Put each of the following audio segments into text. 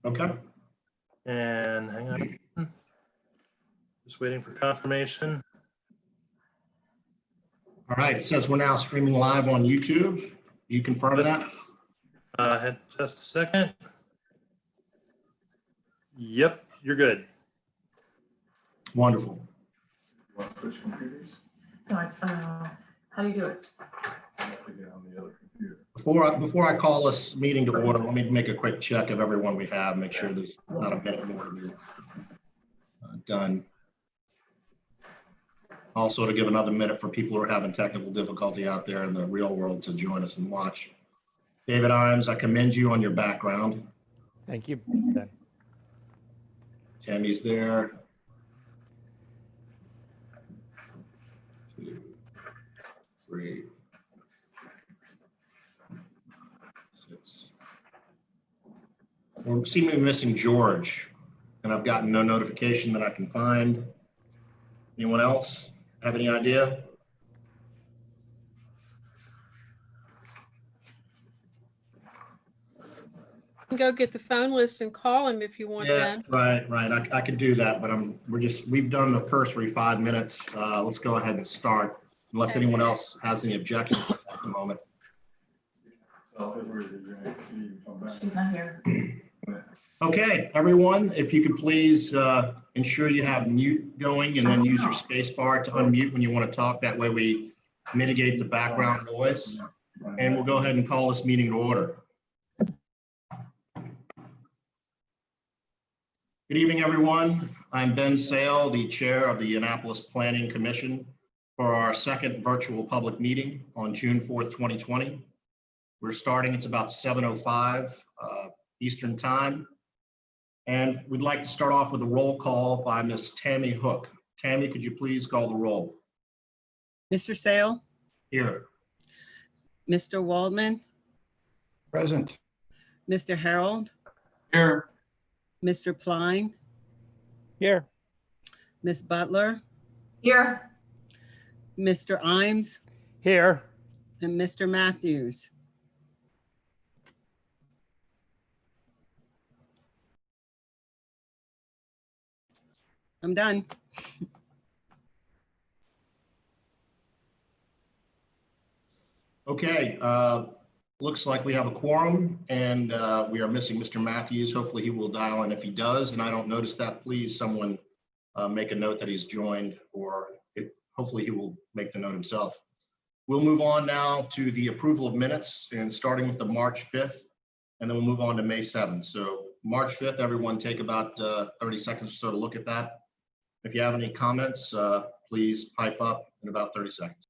Okay. And hang on. Just waiting for confirmation. All right. It says we're now streaming live on YouTube. You confirm that? Just a second. Yep, you're good. Wonderful. Want to switch computers? No, how do you do it? I have to get on the other computer. Before I call this meeting to order, let me make a quick check of everyone we have, make sure there's not a minute more to be done. Also to give another minute for people who are having technical difficulty out there in the real world to join us and watch. David Imes, I commend you on your background. Thank you. Tammy's there. 2, 3, 6. We're seemingly missing George, and I've gotten no notification that I can find. Anyone else have any idea? Go get the phone list and call him if you want, Yeah, Ben. right. I could do that, but we've done the cursory 5 minutes. Let's go ahead and start, unless anyone else has any objections at the moment. She's not here. Okay, everyone, if you could please ensure you have mute going and then use your space bar to unmute when you want to talk. That way we mitigate the background noise. And we'll go ahead and call this meeting to order. Good evening, everyone. I'm Ben Sale, the chair of the Annapolis Planning Commission for our second virtual public meeting on June 4th, 2020. We're starting, it's about 7:05 Eastern Time. And we'd like to start off with a roll call by Ms. Tammy Hook. Tammy, could you please call the roll? Mr. Sale, Here. Mr. Waldman, Present. Mr. Harold, Here. Mr. Pline, Here. Ms. Butler, Here. Mr. Imes, Here. and Mr. Matthews. I'm done. Okay, looks like we have a quorum and we are missing Mr. Matthews. Hopefully he will dial in. If he does, and I don't notice that, please someone make a note that he's joined, or hopefully he will make the note himself. We'll move on now to the approval of minutes, and starting with the March 5th, and then we'll move on to May 7th. So March 5th, everyone take about 30 seconds or so to look at that. If you have any comments, please pipe up in about 30 seconds.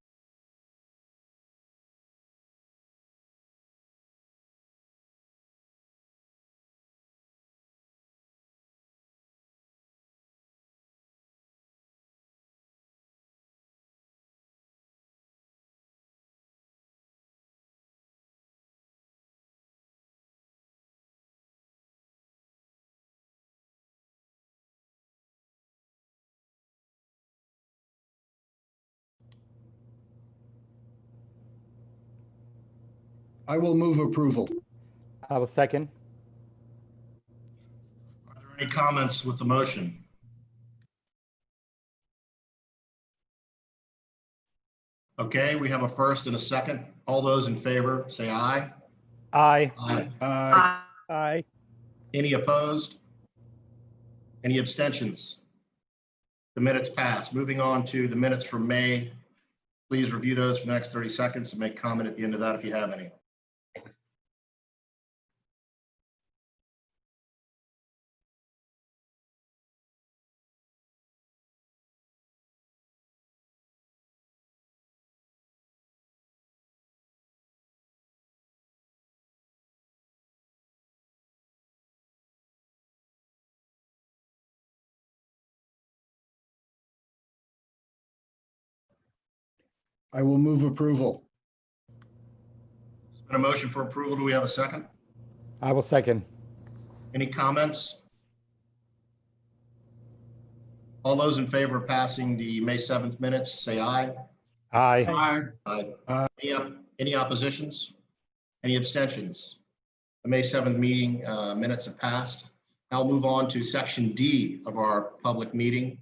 I will move approval. I will second. Are there any comments with the motion? Okay, we have a first and a second. All those in favor, say aye. Aye. Aye. Aye. Any opposed? Any abstentions? The minutes pass. Moving on to the minutes from May. Please review those for the next 30 seconds and make comment at the end of that if you have any. I will move approval. There's been a motion for approval. Do we have a second? I will second. Any comments? All those in favor of passing the May 7th minutes, say aye. Aye. Aye. Any oppositions? Any abstentions? The May 7th meeting minutes have passed. I'll move on to section D of our public meeting,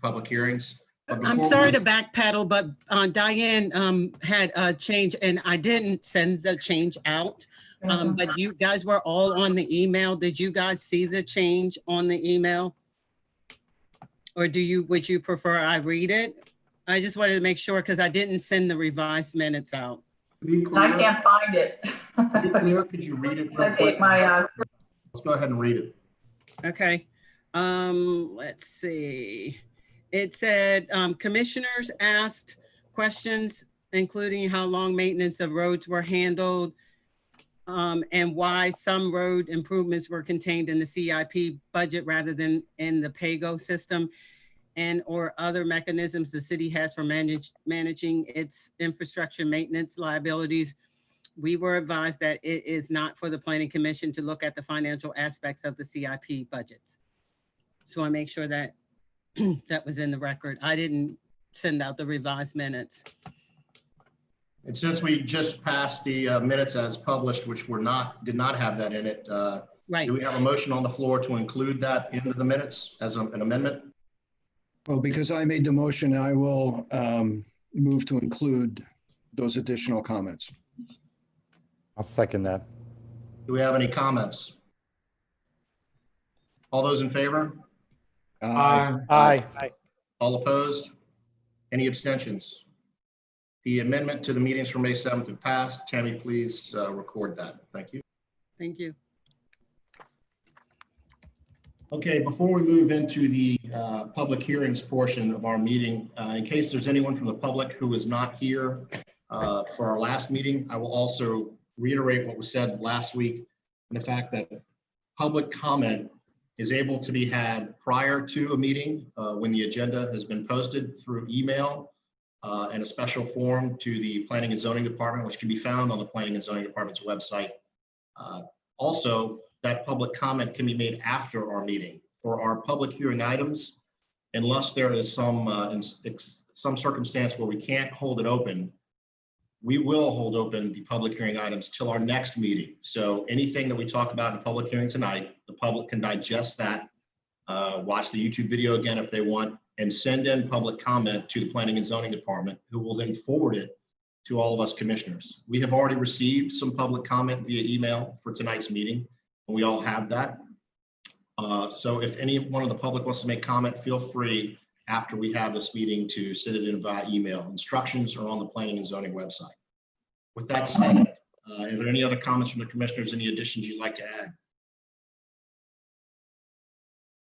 public hearings. But I'm before sorry we- to backpedal, but Diane had a change and I didn't send the change out. But you guys were all on the email. Did you guys see the change on the email? Or would you prefer I read it? I just wanted to make sure because I didn't send the revised minutes out. To be And I clear, can't find it. could you read it real I quick? take my, Let's go ahead and read it. Okay, let's see. It said, commissioners asked questions, including how long maintenance of roads were handled, and why some road improvements were contained in the CIP budget rather than in the PAYGO system, and or other mechanisms the city has for managing its infrastructure maintenance liabilities. We were advised that it is not for the Planning Commission to look at the financial aspects of the CIP budgets. So I make sure that that was in the record. I didn't send out the revised minutes. And since we just passed the minutes as published, which did not have that in it, Right. do we have a motion on the floor to include that into the minutes as an amendment? Well, because I made the motion, I will move to include those additional comments. I'll second that. Do we have any comments? All those in favor? Aye. All opposed? Any abstentions? The amendment to the meetings for May 7th have passed. Tammy, please record that. Thank you. Thank you. Okay, before we move into the public hearings portion of our meeting, in case there's anyone from the public who was not here for our last meeting, I will also reiterate what was said last week and the fact that public comment is able to be had prior to a meeting when the agenda has been posted through email and a special form to the Planning and Zoning Department, which can be found on the Planning and Zoning Department's website. Also, that public comment can be made after our meeting for our public hearing items, unless there is some circumstance where we can't hold it open. We will hold open the public hearing items till our next meeting. So anything that we talk about in public hearing tonight, the public can digest that, watch the YouTube video again if they want, and send in public comment to the Planning and Zoning Department, who will then forward it to all of us commissioners. We have already received some public comment via email for tonight's meeting, and we all have that. So if any one of the public wants to make comment, feel free after we have this meeting to send it in via email. Instructions are on the Planning and Zoning website. With that said, are there any other comments from the commissioners, any additions you'd like to add?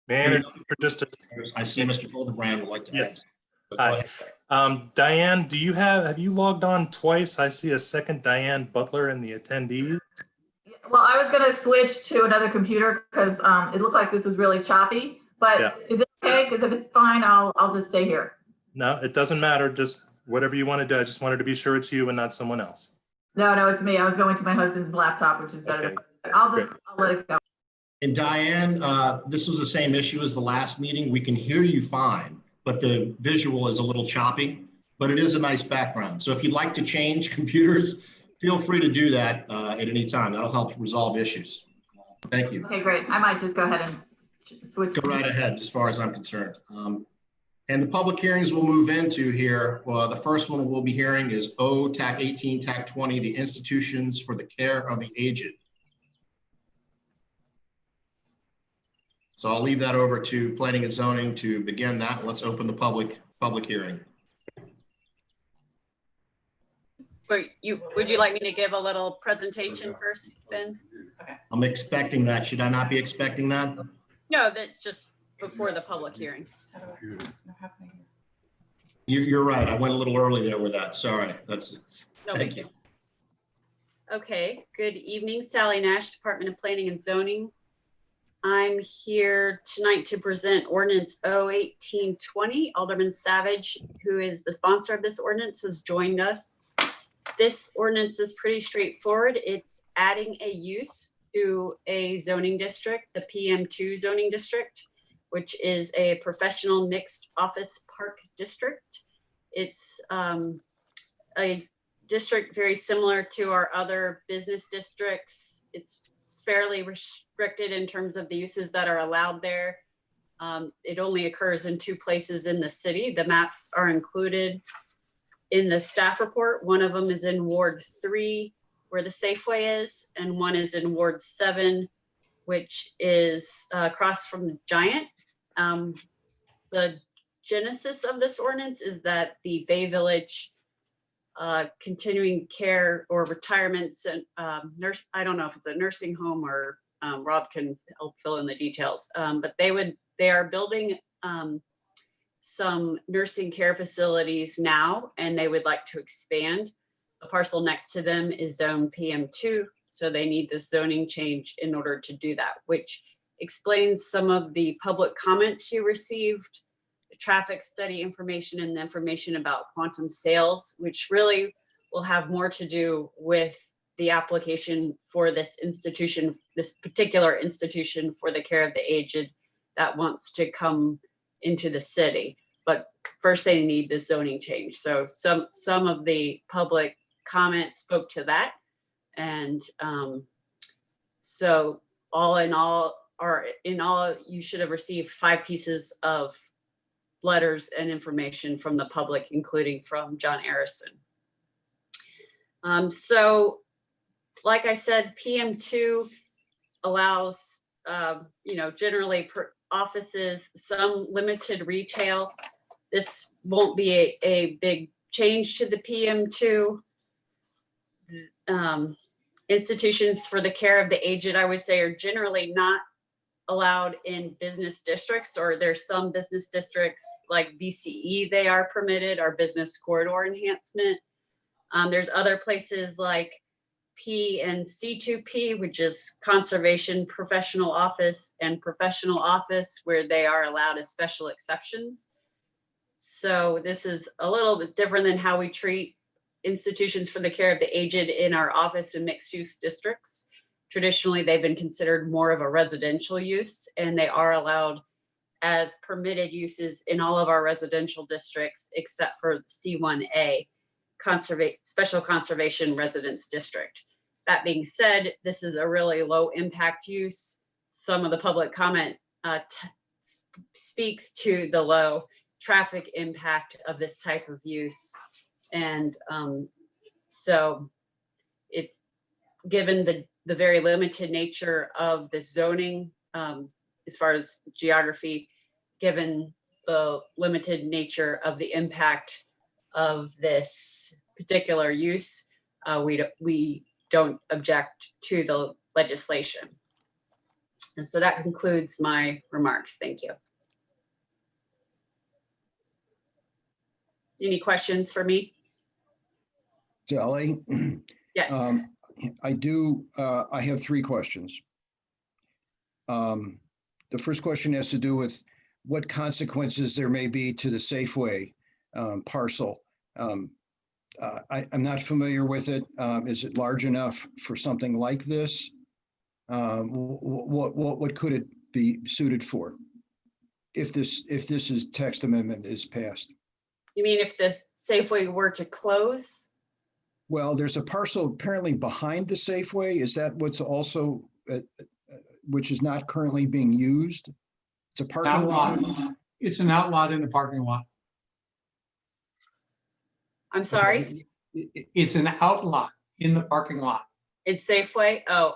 Man, for just a I see Mr. Hildebrand would like to add. Yes. But go ahead. Diane, have you logged on twice? I see a second Diane Butler in the attendees. well, I was gonna switch to another computer because it looked like this was really choppy, but Yeah. is it okay? Because if it's fine, I'll just stay here. No, it doesn't matter. Just whatever you want to do. I just wanted to be sure it's you and not someone else. No, it's me. I was going to my husband's laptop, which is better. Okay. I'll let it go. And Diane, this was the same issue as the last meeting. We can hear you fine, but the visual is a little choppy, but it is a nice background. So if you'd like to change computers, feel free to do that at any time. That'll help resolve issues. Thank you. Okay, great. I might just go ahead and switch. Go right ahead, as far as I'm concerned. And the public hearings we'll move into here, well, the first one we'll be hearing is O TAC 18, TAC 20, the institutions for the care of the aged. So I'll leave that over to Planning and Zoning to begin that. Let's open the public hearing. Would you like me to give a little presentation first, Ben? I'm expecting that. Should I not be expecting that? No, that's just before the public hearing. You're right. I went a little early there with that. Sorry. No Thank big you. deal. Okay, good evening. Sally Nash, Department of Planning and Zoning. I'm here tonight to present ordinance O-1820. Alderman Savage, who is the sponsor of this ordinance, has joined us. This ordinance is pretty straightforward. It's adding a use to a zoning district, the PM2 zoning district, which is a professional mixed office park district. It's a district very similar to our other business districts. It's fairly restricted in terms of the uses that are allowed there. It only occurs in 2 places in the city. The maps are included in the staff report. One of them is in Ward 3, where the Safeway is, and one is in Ward 7, which is across from the Giant. The genesis of this ordinance is that the Bay Village continuing care or retirements and I don't know if it's a nursing home or Rob can help fill in the details, but they are building some nursing care facilities now, and they would like to expand. The parcel next to them is zone PM2, so they need this zoning change in order to do that, which explains some of the public comments you received, the traffic study information, and the information about quantum sales, which really will have more to do with the application for this institution, this particular institution for the care of the aged that wants to come into the city. But first they need the zoning change. So some of the public comments spoke to that. And so all in all, you should have received 5 pieces of letters and information from the public, including from John Arison. So like I said, PM2 allows, generally offices, some limited retail. This won't be a big change to the PM2. Institutions for the care of the aged, I would say, are generally not allowed in business districts, or there's some business districts like BCE they are permitted, or business corridor enhancement. There's other places like P and C2P, which is conservation professional office and professional office, where they are allowed as special exceptions. So this is a little bit different than how we treat institutions for the care of the aged in our office and mixed use districts. Traditionally, they've been considered more of a residential use, and they are allowed as permitted uses in all of our residential districts, except for C1A, Special Conservation Residence District. That being said, this is a really low impact use. Some of the public comment speaks to the low traffic impact of this type of use. And so it's given the very limited nature of the zoning as far as geography, given the limited nature of the impact of this particular use, we don't object to the legislation. And so that concludes my remarks. Thank you. Any questions for me? Sally? Yes. I have 3 questions. The first question has to do with what consequences there may be to the Safeway parcel. I'm not familiar with it. Is it large enough for something like this? What could it be suited for if this text amendment is passed? You mean if the Safeway were to close? Well, there's a parcel apparently behind the Safeway. Is that what's also, which is not currently being used? It's a parking lot. It's an outlot in the parking lot. I'm sorry? It's an outlot in the parking lot. It's Safeway? Oh,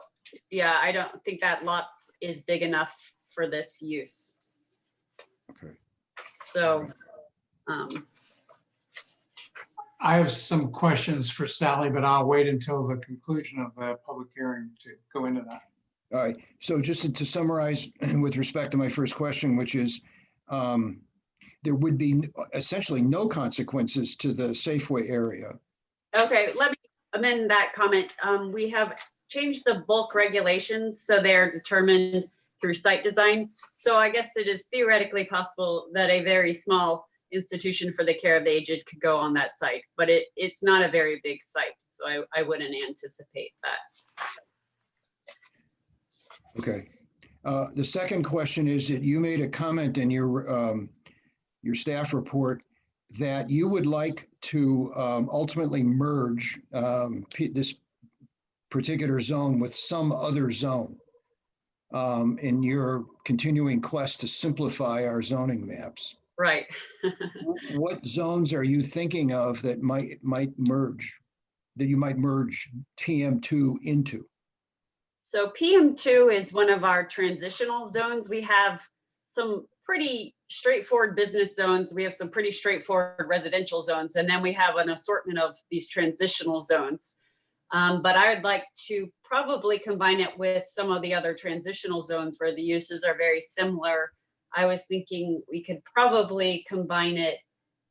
yeah, I don't think that lot is big enough for this use. Okay. So, I have some questions for Sally, but I'll wait until the conclusion of the public hearing to go into that. All right. So just to summarize with respect to my first question, which is there would be essentially no consequences to the Safeway area. okay, let me amend that comment. We have changed the bulk regulations, so they're determined through site design. So I guess it is theoretically possible that a very small institution for the care of the aged could go on that site, but it's not a very big site. So I wouldn't anticipate that. Okay. The second question is that you made a comment in your staff report that you would like to ultimately merge this particular zone with some other zone in your continuing quest to simplify our zoning maps. Right. What zones are you thinking of that might merge, that you might merge PM2 into? So PM2 is one of our transitional zones. We have some pretty straightforward business zones. We have some pretty straightforward residential zones, and then we have an assortment of these transitional zones. But I would like to probably combine it with some of the other transitional zones where the uses are very similar. I was thinking we could probably combine it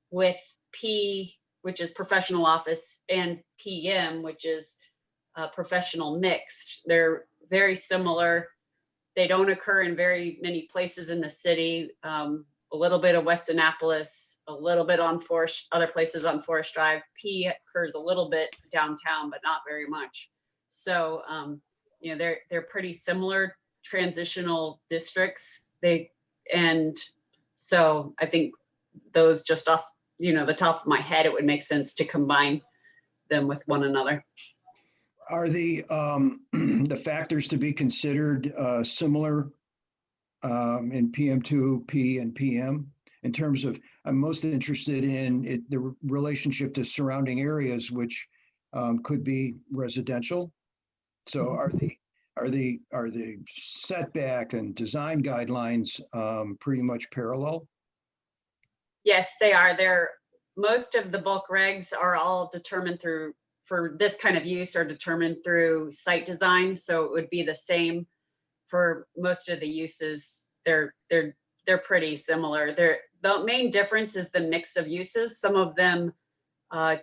with P, which is professional office, and PM, which is professional mixed. They're very similar. They don't occur in very many places in the city. A little bit of West Annapolis, a little bit on Forest, other places on Forest Drive. P occurs a little bit downtown, but not very much. So, you know, they're pretty similar transitional districts. And so I think those, just off, you know, the top of my head, it would make sense to combine them with one another. Are the factors to be considered similar in PM2, P, and PM? In terms of, I'm most interested in the relationship to surrounding areas, which could be residential. So are the setback and design guidelines pretty much parallel? Yes, they are. Most of the bulk regs are all determined through, for this kind of use, are determined through site design. So it would be the same for most of the uses. They're pretty similar. The main difference is the mix of uses. Some of them are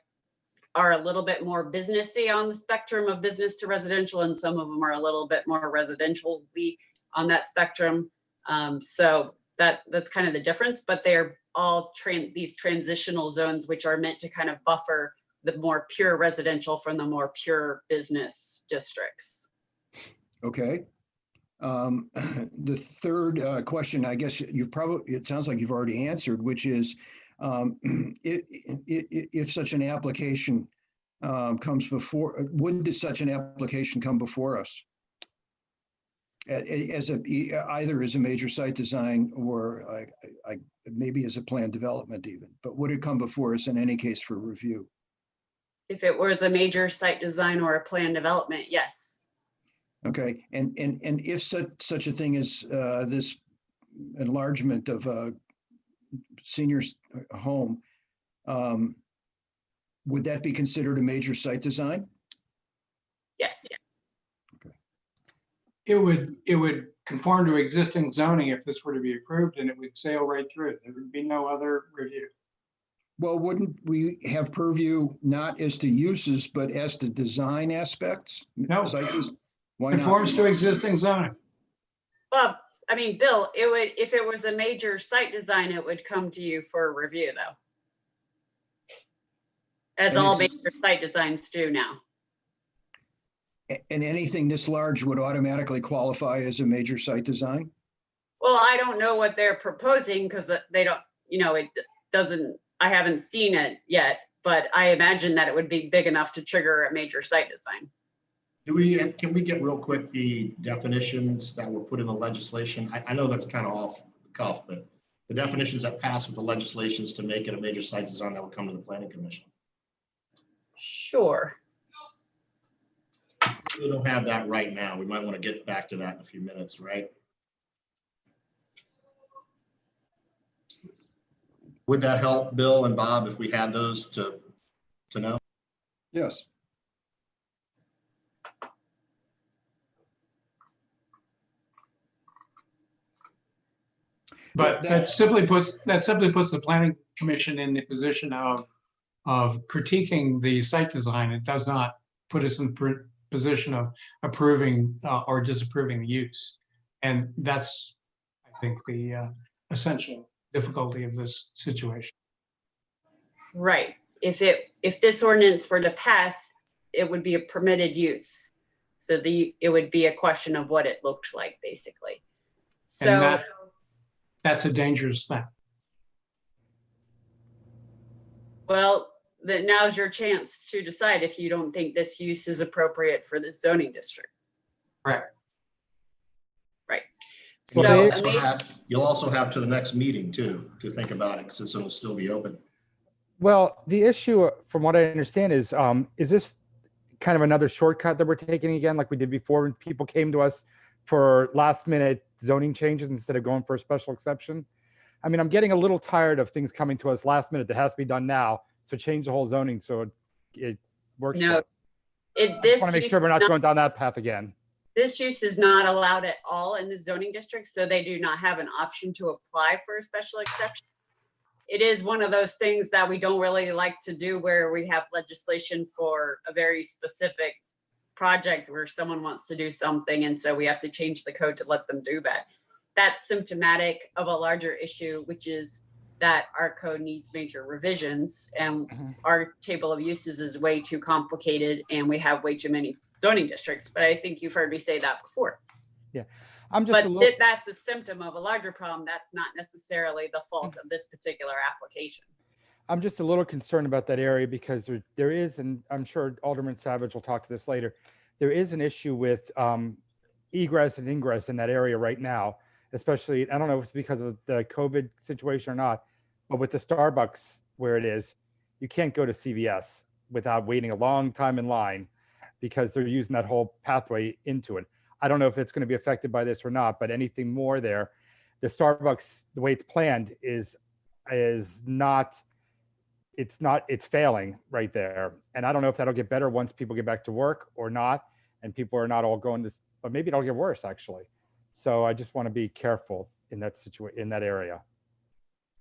a little bit more businessy on the spectrum of business to residential, and some of them are a little bit more residentially on that spectrum. So that's kind of the difference, but they're all these transitional zones, which are meant to kind of buffer the more pure residential from the more pure business districts. Okay. The third question, I guess it sounds like you've already answered, which is if such an application comes before, would such an application come before us? Either as a major site design or maybe as a planned development even, but would it come before us in any case for review? If it was a major site design or a planned development, yes. Okay, and if such a thing as this enlargement of a senior's home, would that be considered a major site design? Yes. It would conform to existing zoning if this were to be approved, and it would sail right through. There would be no other review. Well, wouldn't we have purview not as to uses, but as to design aspects? No, Why not? conforms to existing zoning. Well, I mean, Bill, it would, if it was a major site design, it would come to you for a review though. As all major site designs do now. And anything this large would automatically qualify as a major site design? Well, I don't know what they're proposing because they don't, you know, it doesn't, I haven't seen it yet, but I imagine that it would be big enough to trigger a major site design. Can we get real quick the definitions that were put in the legislation? I know that's kind of off the cuff, but the definitions that pass with the legislations to make it a major site design that would come to the Planning Commission. Sure. We don't have that right now. We might want to get back to that in a few minutes, right? Would that help, Bill and Bob, if we had those to know? Yes. But that simply puts the Planning Commission in the position of critiquing the site design. It does not put us in position of approving or disapproving the use. And that's, I think, the essential difficulty of this situation. Right. If this ordinance were to pass, it would be a permitted use. So it would be a question of what it looked like, basically. So And that's a dangerous thing. well, that now's your chance to decide if you don't think this use is appropriate for this zoning district. Correct. Right. Well, So they- You'll also have to the next meeting too, to think about it, since it'll still be open. Well, the issue, from what I understand, is this kind of another shortcut that we're taking again, like we did before when people came to us for last minute zoning changes instead of going for a special exception? I mean, I'm getting a little tired of things coming to us last minute that has to be done now. So change the whole zoning so it works. No, I just this want to make sure we're not going down that path again. This use is not allowed at all in the zoning district, so they do not have an option to apply for a special exception. It is one of those things that we don't really like to do where we have legislation for a very specific project where someone wants to do something, and so we have to change the code to let them do that. That's symptomatic of a larger issue, which is that our code needs major revisions, and our table of uses is way too complicated, and we have way too many zoning districts. But I think you've heard me say that before. I'm just But that's a symptom of a larger problem. That's not necessarily the fault of this particular application. I'm just a little concerned about that area because there is, and I'm sure Alderman Savage will talk to this later, there is an issue with egress and ingress in that area right now, especially, I don't know if it's because of the COVID situation or not, but with the Starbucks where it is, you can't go to CVS without waiting a long time in line because they're using that whole pathway into it. I don't know if it's going to be affected by this or not, but anything more there, the Starbucks, the way it's planned is not, it's failing right there. And I don't know if that'll get better once people get back to work or not, and people are not all going to, but maybe it'll get worse actually. So I just want to be careful in that situation, in that area.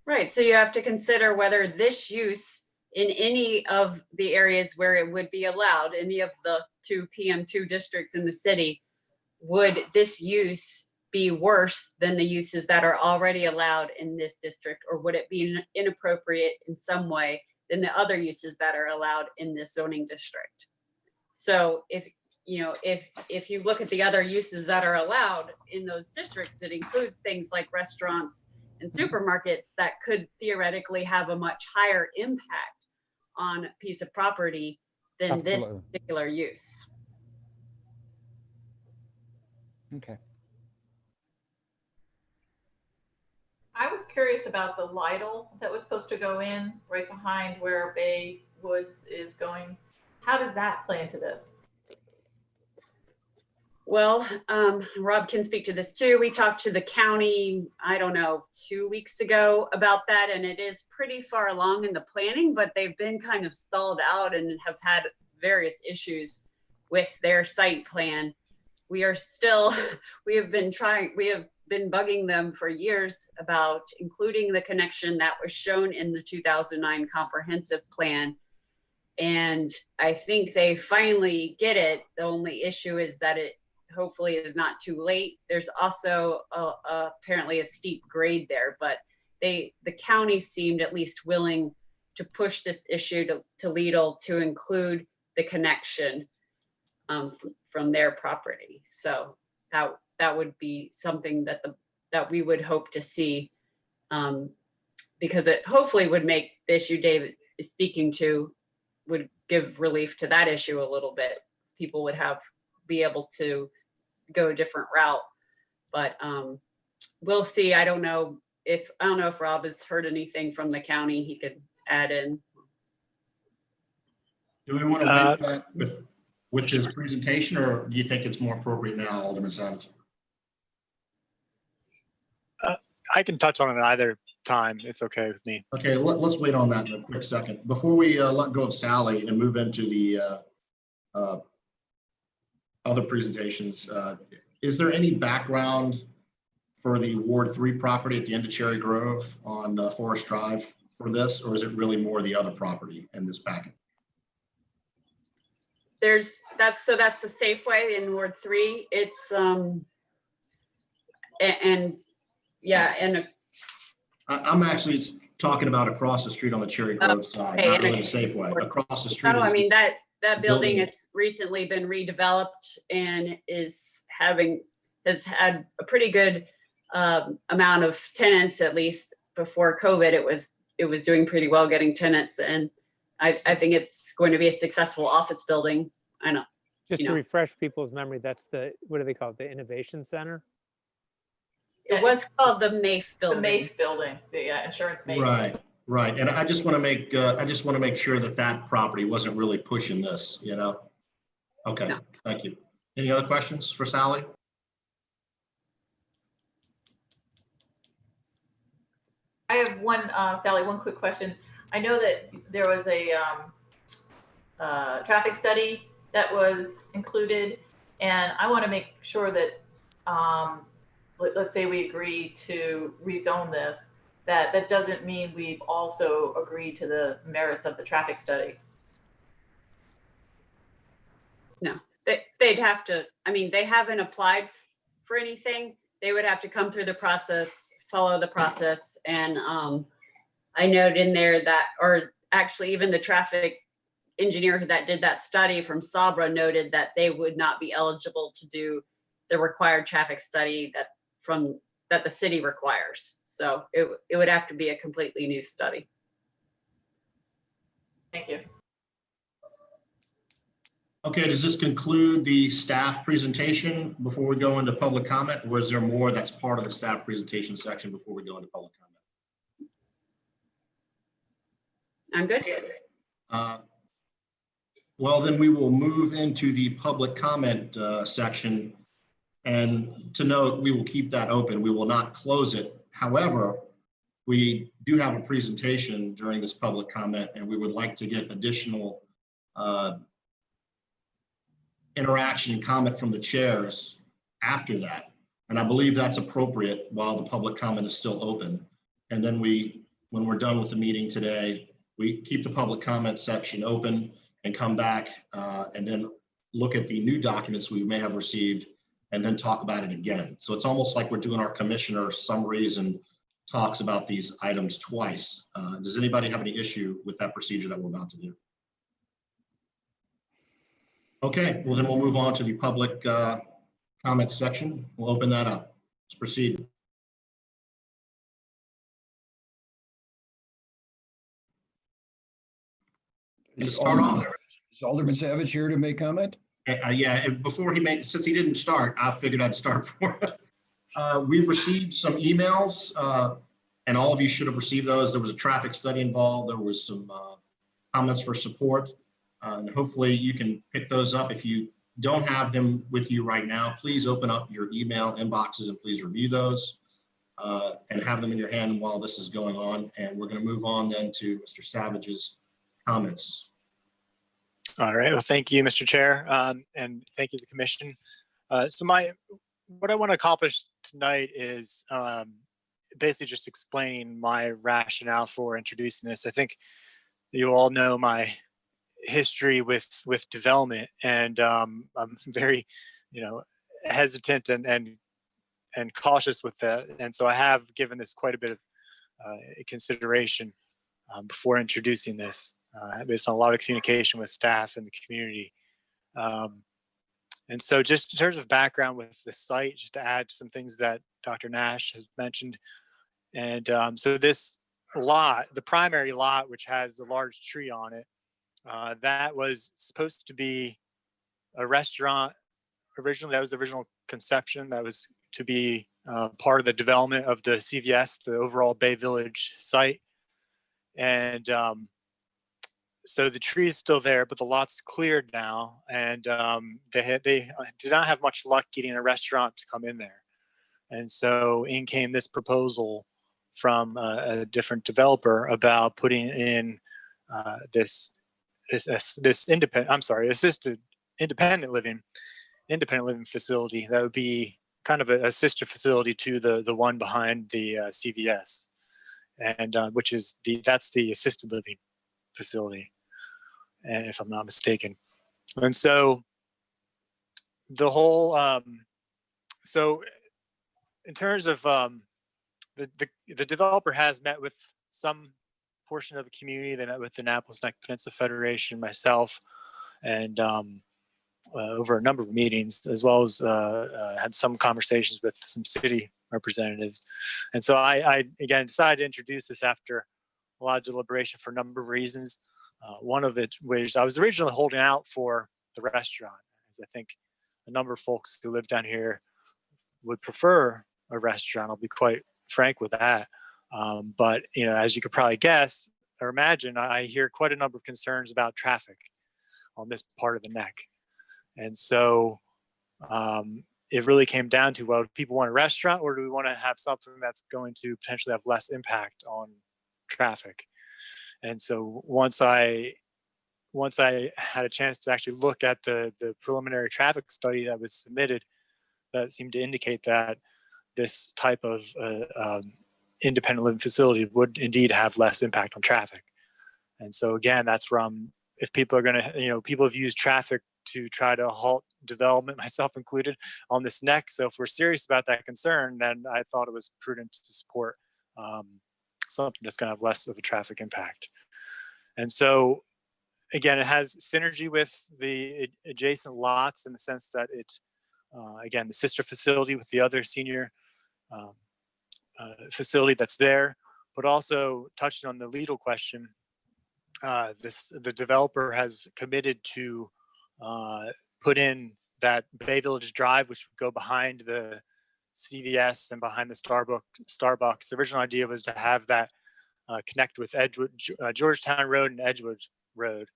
Right, so you have to consider whether this use in any of the areas where it would be allowed, any of the 2 PM2 districts in the city, would this use be worse than the uses that are already allowed in this district, or would it be inappropriate in some way than the other uses that are allowed in this zoning district? So if you look at the other uses that are allowed in those districts, it includes things like restaurants and supermarkets that could theoretically have a much higher impact on a piece of property than this particular use. Okay. I was curious about the Lidl that was supposed to go in right behind where Bay Woods is going. How does that play into this? Well, Rob can speak to this too. We talked to the county, I don't know, 2 weeks ago about that, and it is pretty far along in the planning, but they've been kind of stalled out and have had various issues with their site plan. We have been bugging them for years about including the connection that was shown in the 2009 comprehensive plan. And I think they finally get it. The only issue is that it hopefully is not too late. There's also apparently a steep grade there, but the county seemed at least willing to push this issue to Lidl to include the connection from their property. So that would be something that we would hope to see, because it hopefully would make the issue David is speaking to, would give relief to that issue a little bit. People would be able to go a different route, but we'll see. I don't know if Rob has heard anything from the county he could add in. Do we want to wait that with his presentation, or do you think it's more appropriate now, Alderman Savage? I can touch on it either time. It's okay with me. Okay, let's wait on that in a quick second. Before we let go of Sally and move into the other presentations, is there any background for the Ward 3 property at the end of Cherry Grove on Forest Drive for this, or is it really more the other property in this packet? That's the Safeway in Ward 3. It's I'm actually talking about across the street on the Cherry Grove side, not really Safeway. Across the street. No, I mean that building has recently been redeveloped and has had a pretty good amount of tenants. At least before COVID, it was doing pretty well getting tenants, and I think it's going to be a successful office building. I know. Just You to know. refresh people's memory, that's what do they call it? The Innovation Center? It was called the MAFE The building. MAFE building, the insurance MAFE. Right, right. And I just want to make sure that that property wasn't really pushing this, you know? Okay, No. thank you. Any other questions for Sally? I have one, Sally, one quick question. I know that there was a traffic study that was included, and I want to make sure that, let's say we agree to rezone this, that doesn't mean we've also agreed to the merits of the traffic study. No, they'd have to, I mean, they haven't applied for anything. They would have to come through the process, follow the process. And I note in there that, or actually even the traffic engineer that did that study from Sabra noted that they would not be eligible to do the required traffic study that the city requires. So it would have to be a completely new study. Thank you. Okay, does this conclude the staff presentation before we go into public comment? Or is there more that's part of the staff presentation section before we go into public comment? I'm good. Well, then we will move into the public comment section. And to note, we will keep that open. We will not close it. However, we do have a presentation during this public comment, and we would like to get additional interaction and comment from the chairs after that. And I believe that's appropriate while the public comment is still open. And then when we're done with the meeting today, we keep the public comment section open and come back and then look at the new documents we may have received and then talk about it again. So it's almost like we're doing our commissioner summaries and talks about these items twice. Does anybody have any issue with that procedure that we're about to do? Okay, well then we'll move on to the public comments section. We'll open that up. Let's proceed. And to start off, Is Alderman Savage here to make comment? yeah, before since he didn't start, I figured I'd start for him. We've received some emails, and all of you should have received those. There was a traffic study involved. There was some comments for support. And hopefully you can pick those up. If you don't have them with you right now, please open up your email inboxes and please review those and have them in your hand while this is going on. And we're going to move on then to Mr. Savage's comments. All right. Well, thank you, Mr. Chair, and thank you to the commission. So what I want to accomplish tonight is basically just explaining my rationale for introducing this. I think you all know my history with development, and I'm very, hesitant and cautious with that. And so I have given this quite a bit of consideration before introducing this, based on a lot of communication with staff and the community. And so just in terms of background with the site, just to add some things that Dr. Nash has mentioned. And so this lot, the primary lot, which has a large tree on it, that was supposed to be a restaurant. Originally, that was the original conception. That was to be part of the development of the CVS, the overall Bay Village site. And so the tree is still there, but the lot's cleared now. And they did not have much luck getting a restaurant to come in there. And so in came this proposal from a different developer about putting in this assisted independent living facility that would be kind of a sister facility to the one behind the CVS, and which is that's the assisted living facility, if I'm not mistaken. And so the whole so in terms of the developer has met with some portion of the community. They met with the Annapolis Neck Peninsula Federation, myself, and over a number of meetings, as well as had some conversations with some city representatives. And so I again decided to introduce this after a lot of deliberation for a number of reasons. One of it, which I was originally holding out for the restaurant, as I think a number of folks who live down here would prefer a restaurant. I'll be quite frank with that. But as you could probably guess or imagine, I hear quite a number of concerns about traffic on this part of the neck. And so it really came down to, well, do people want a restaurant or do we want to have something that's going to potentially have less impact on traffic? And so once I had a chance to actually look at the preliminary traffic study that was submitted, that seemed to indicate that this type of independent living facility would indeed have less impact on traffic. And so again, that's where if people are going to, people have used traffic to try to halt development, myself included, on this neck. So if we're serious about that concern, then I thought it was prudent to support something that's going to have less of a traffic impact. And so again, it has synergy with the adjacent lots in the sense that it, again, the sister facility with the other senior facility that's there, but also touching on the legal question, the developer has committed to put in that Bay Village Drive, which would go behind the CVS and behind the Starbucks. The original idea was to have that connect with Georgetown Road and Edgewood Road,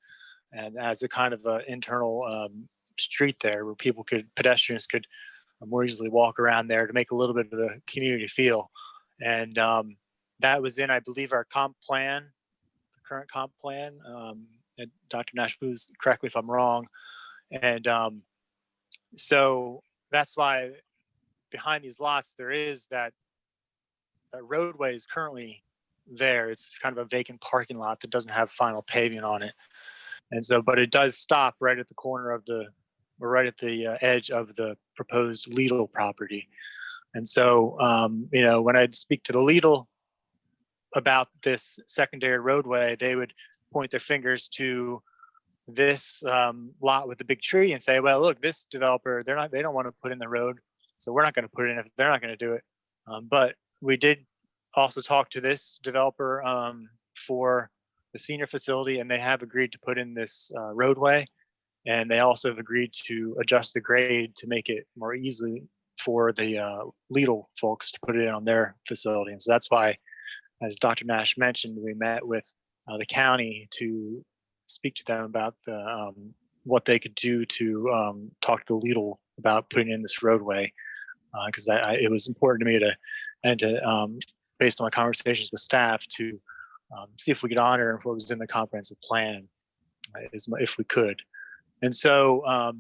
and as a kind of internal street there where pedestrians could more easily walk around there to make a little bit of a community feel. And that was in, I believe, our comp plan, the current comp plan. And Dr. Nash, please correct me if I'm wrong. And so that's why behind these lots, there is that roadway is currently there. It's kind of a vacant parking lot that doesn't have final paving on it. And so, but it does stop right at the corner of right at the edge of the proposed Lidl property. And so, when I'd speak to the Lidl about this secondary roadway, they would point their fingers to this lot with the big tree and say, well, look, this developer, they don't want to put in the road, so we're not going to put it in if they're not going to do it. But we did also talk to this developer for the senior facility, and they have agreed to put in this roadway, and they also have agreed to adjust the grade to make it more easily for the Lidl folks to put it in on their facility. And so that's why, as Dr. Nash mentioned, we met with the county to speak to them about what they could do to talk to the Lidl about putting in this roadway, because it was important to me to based on my conversations with staff, to see if we could honor what was in the comprehensive plan, if we could. And so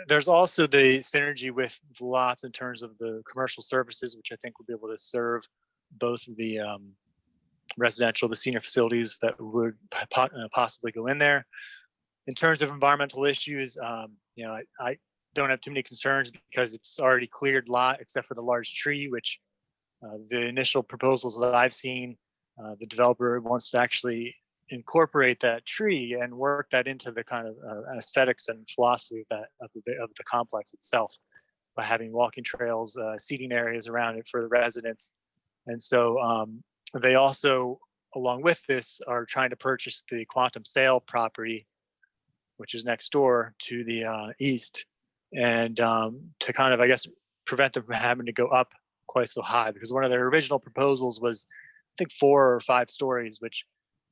there's also the synergy with the lots in terms of the commercial services, which I think will be able to serve both the residential, the senior facilities that would possibly go in there. In terms of environmental issues, I don't have too many concerns because it's already cleared lot except for the large tree, which the initial proposals that I've seen, the developer wants to actually incorporate that tree and work that into the kind of aesthetics and philosophy of the complex itself by having walking trails, seating areas around it for the residents. And so they also, along with this, are trying to purchase the Quantum Sale property, which is next door to the east, and to kind of, I guess, prevent them from having to go up quite so high, because one of their original proposals was, I think, 4 or 5 stories, which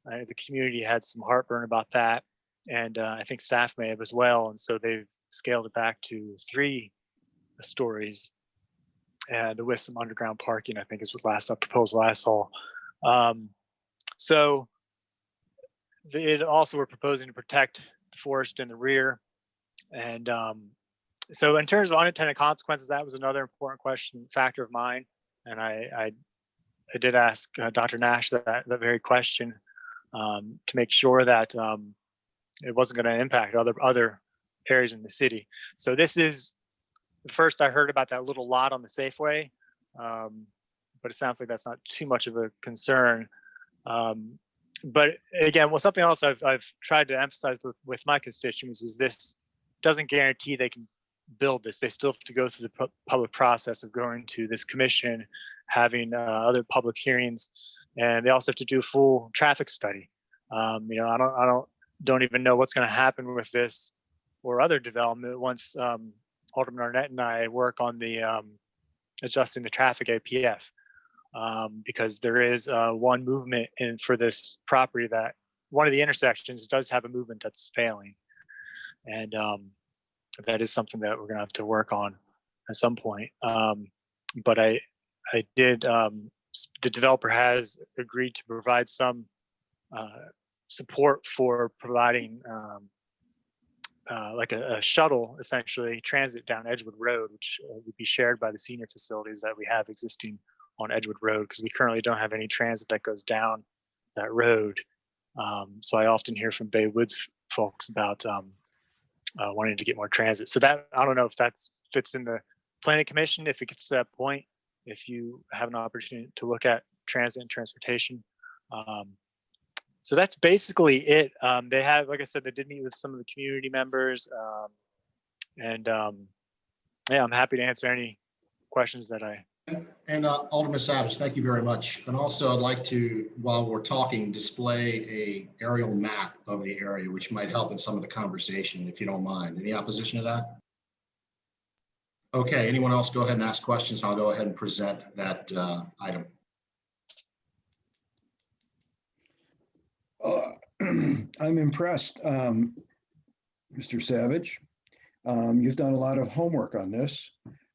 the community had some heartburn about that, and I think staff may have as well. And so they've scaled it back to 3 stories, and with some underground parking, I think is what last proposal I saw. So it also were proposing to protect the forest in the rear. And so in terms of unintended consequences, that was another important factor of mine. And I did ask Dr. Nash that very question to make sure that it wasn't going to impact other areas in the city. So this is, first I heard about that little lot on the Safeway, but it sounds like that's not too much of a concern. But again, well, something else I've tried to emphasize with my constituents is this doesn't guarantee they can build this. They still have to go through the public process of going to this commission, having other public hearings, and they also have to do a full traffic study. I don't even know what's going to happen with this or other development once Alderman Arnett and I work on the adjusting the traffic APF, because there is one movement in for this property that one of the intersections does have a movement that's failing, and that is something that we're going to have to work on at some point. But I did. The developer has agreed to provide some support for providing like a shuttle, essentially transit down Edgewood Road, which would be shared by the senior facilities that we have existing on Edgewood Road, because we currently don't have any transit that goes down that road. So I often hear from Bay Woods folks about wanting to get more transit. So that, I don't know if that fits in the planning commission, if it gets to that point, if you have an opportunity to look at transit and transportation. So that's basically it. They have, like I said, they did meet with some of the community members, and yeah, I'm happy to answer any questions that I. And Alderman Savage, thank you very much. And also I'd like to, while we're talking, display a aerial map of the area, which might help in some of the conversation, if you don't mind. Any opposition to that? Okay, anyone else go ahead and ask questions? I'll go ahead and present that item. I'm impressed, Mr. Savage. You've done a lot of homework on this.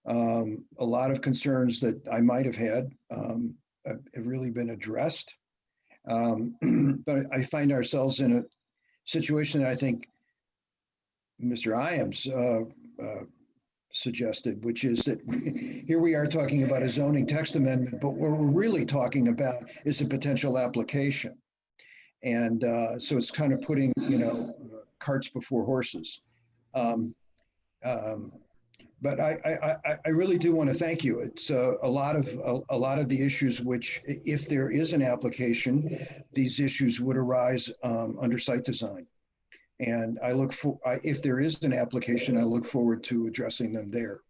A lot of concerns that I might have had have really been addressed. But I find ourselves in a situation that I think Mr. Iams suggested, which is that here we are talking about a zoning text amendment, but what we're really talking about is a potential application. And so it's kind of putting, carts before horses. But I really do want to thank you. It's a lot of the issues which, if there is an application, these issues would arise under site design. And I look for, if there is an application, I look forward to addressing them there.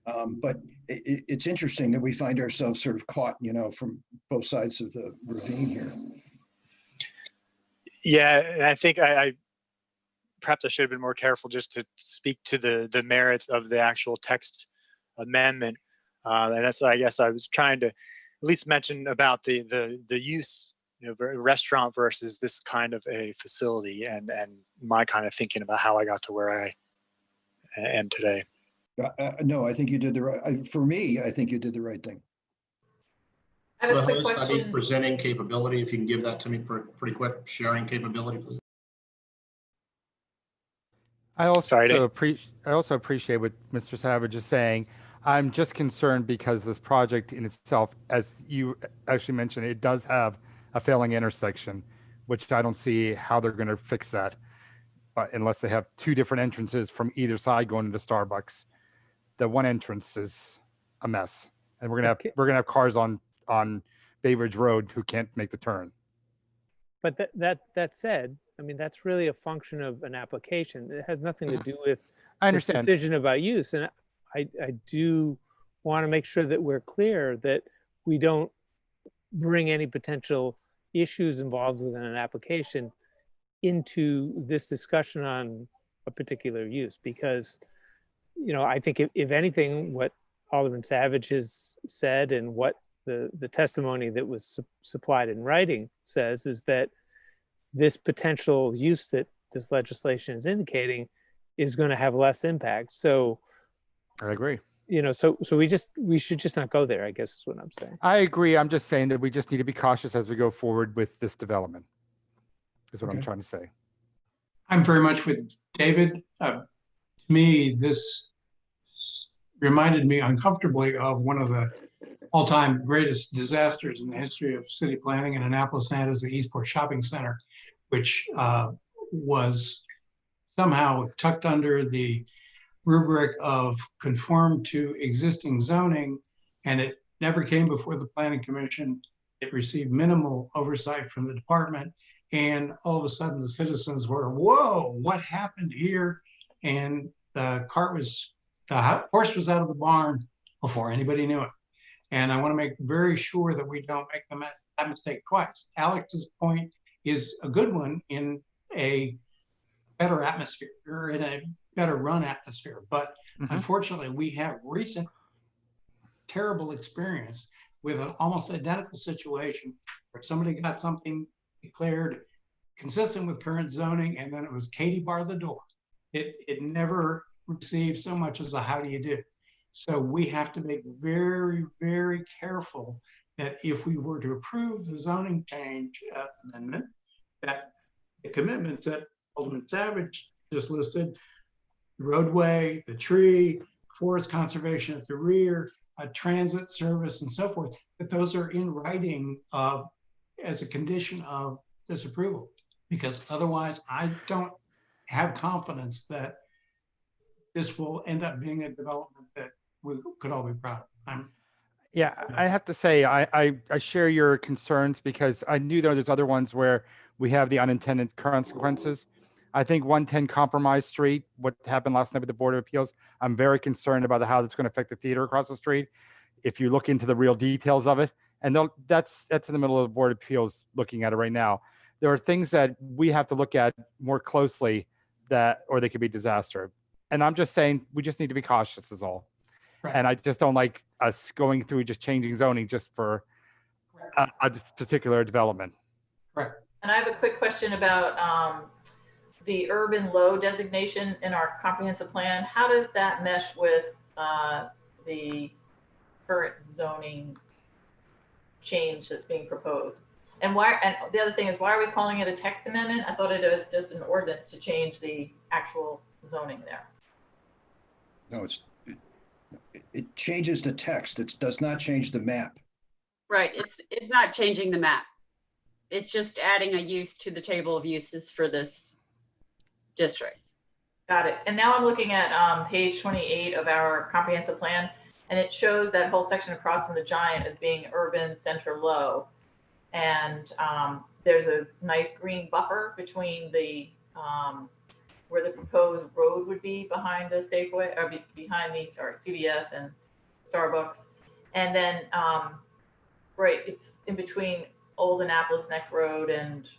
But it's interesting that we find ourselves sort of caught, from both sides of the ravine here. Yeah, and I think perhaps I should have been more careful just to speak to the merits of the actual text amendment. And that's what I guess I was trying to at least mention about the use, restaurant versus this kind of a facility, and my kind of thinking about how I got to where I am today. No, I think you did the right, for me, I think you did the right thing. I have a quick I need question. presenting capability. If you can give that to me pretty quick, sharing capability, please. I also appreciate what Mr. Savage is saying. I'm just concerned because this project in itself, as you actually mentioned, it does have a failing intersection, which I don't see how they're going to fix that unless they have two different entrances from either side going into Starbucks. The one entrance is a mess, and we're gonna have cars on Bay Ridge Road who can't make the turn. But that said, I mean, that's really a function of an application. It has nothing to do with I understand. this decision about use. And I do want to make sure that we're clear that we don't bring any potential issues involved within an application into this discussion on a particular use, because, I think if anything, what Alderman Savage has said and what the testimony that was supplied in writing says is that this potential use that this legislation is indicating is going to have less impact. So I agree. So we should just not go there, I guess is what I'm saying. I agree. I'm just saying that we just need to be cautious as we go forward with this development, is what I'm trying to say. I'm very much with David. To me, this reminded me uncomfortably of one of the all-time greatest disasters in the history of city planning in Annapolis, and that is the Eastport Shopping Center, which was somehow tucked under the rubric of conform to existing zoning, and it never came before the Planning Commission. It received minimal oversight from the department, and all of a sudden the citizens were, whoa, what happened here? And the horse was out of the barn before anybody knew it. And I want to make very sure that we don't make that mistake twice. Alex's point is a good one in a better atmosphere or in a better run atmosphere. But unfortunately, we have recent terrible experience with an almost identical situation where somebody got something declared consistent with current zoning, and then it was Katie bar the door. It never received so much as a how do you do. So we have to be very, very careful that if we were to approve the zoning change amendment, that the commitments that Alderman Savage just listed, the roadway, the tree, forest conservation at the rear, a transit service and so forth, that those are in writing as a condition of this approval. Because otherwise I don't have confidence that this will end up being a development that we could all be proud of. Yeah, I have to say, I share your concerns because I knew there's other ones where we have the unintended consequences. I think 110 Compromise Street, what happened last night with the Board of Appeals, I'm very concerned about how that's going to affect the theater across the street. If you look into the real details of it, and that's in the middle of the Board of Appeals looking at it right now. There are things that we have to look at more closely or they could be disaster. And I'm just saying, we just need to be cautious is all. Right. And I just don't like us going through just changing zoning just for a particular development. Right. And I have a quick question about the urban low designation in our comprehensive plan. How does that mesh with the current zoning change that's being proposed? And why? And the other thing is, why are we calling it a text amendment? I thought it was just an ordinance to change the actual zoning there. No, it changes the text. It does not change the map. Right. It's not changing the map. It's just adding a use to the table of uses for this district. Got it. And now I'm looking at page 28 of our comprehensive plan, and it shows that whole section across from the giant as being urban center low. And there's a nice green buffer between the where the proposed road would be behind the Safeway, or behind the, CVS and Starbucks. And then, right, it's in between Old Annapolis Neck Road and,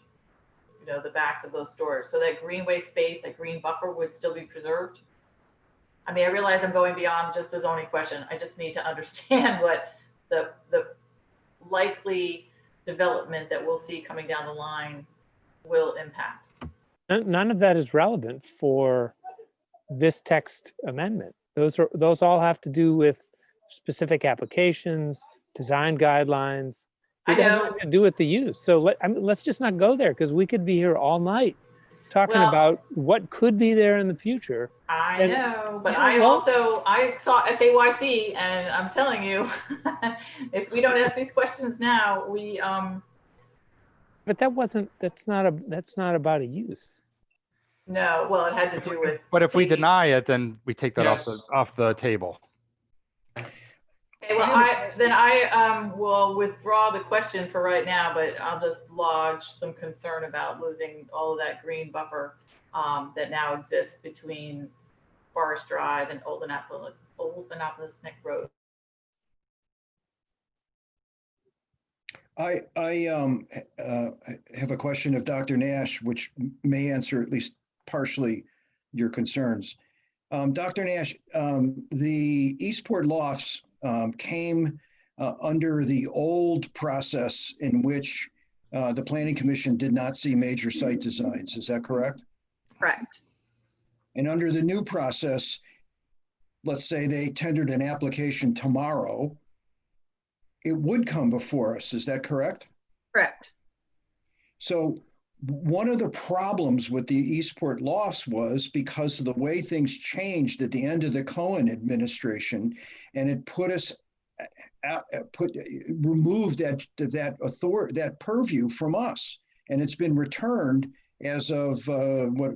the backs of those stores. So that greenway space, that green buffer would still be preserved. I mean, I realize I'm going beyond just the zoning question. I just need to understand what the likely development that we'll see coming down the line will impact. None of that is relevant for this text amendment. Those all have to do with specific applications, design guidelines. It has nothing to do with the use. So let's just not go there, because we could be here all night talking about what could be there in the future. I know, but I saw SAYC, and I'm telling you, if we don't ask these questions now, we But that's not about a use. No, well, it had to do with. But if we deny it, then we take that off the table. Okay, well, I will withdraw the question for right now, but I'll just lodge some concern about losing all of that green buffer that now exists between Forest Drive and Old Annapolis Neck Road. I have a question of Dr. Nash, which may answer at least partially your concerns. Dr. Nash, the Eastport Lofts came under the old process in which the Planning Commission did not see major site designs. Is that correct? Correct. And under the new process, let's say they tendered an application tomorrow, it would come before us. Is that correct? Correct. So one of the problems with the Eastport Lofts was because of the way things changed at the end of the Cohen administration, and it put us removed that purview from us, and it's been returned as of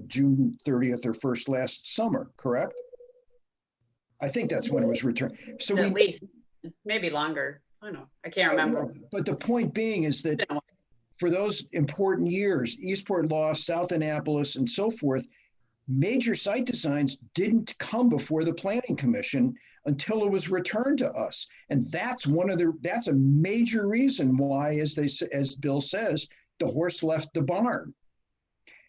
June 30th or 1st last summer, correct? I think that's when it was returned. So at least, maybe longer. I don't know. I can't remember. But the point being is that for those important years, Eastport Lofts, South Annapolis, and so forth, major site designs didn't come before the Planning Commission until it was returned to us. And that's that's a major reason why, as Bill says, the horse left the barn.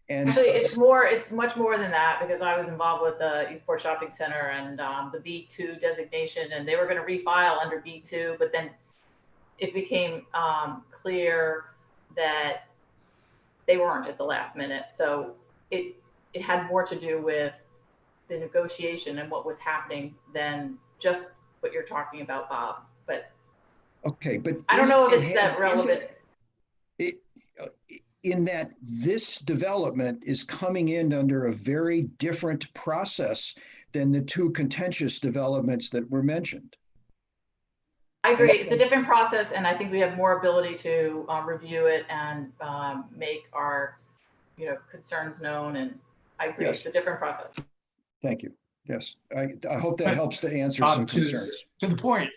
And actually, it's much more than that, because I was involved with the Eastport Shopping Center and the B2 designation, and they were going to refile under B2, but then it became clear that they weren't at the last minute. So it had more to do with the negotiation and what was happening than just what you're talking about, Bob. But okay, but I don't know if it's that relevant. In that this development is coming in under a very different process than the two contentious developments that were mentioned. I agree. It's a different process, and I think we have more ability to review it and make our, concerns known. And I agree, Yes. It's a different process. Thank you. Yes, I hope that helps to answer Bob, some concerns. To the point,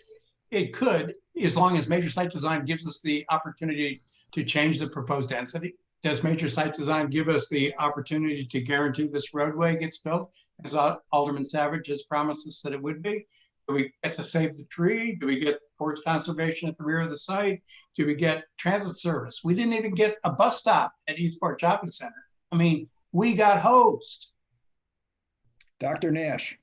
it could, as long as major site design gives us the opportunity to change the proposed density. Does major site design give us the opportunity to guarantee this roadway gets built, as Alderman Savage has promised us that it would be? Do we get to save the tree? Do we get forest conservation at the rear of the site? Do we get transit service? We didn't even get a bus stop at Eastport Shopping Center. I mean, we got hosed. Dr. Nash.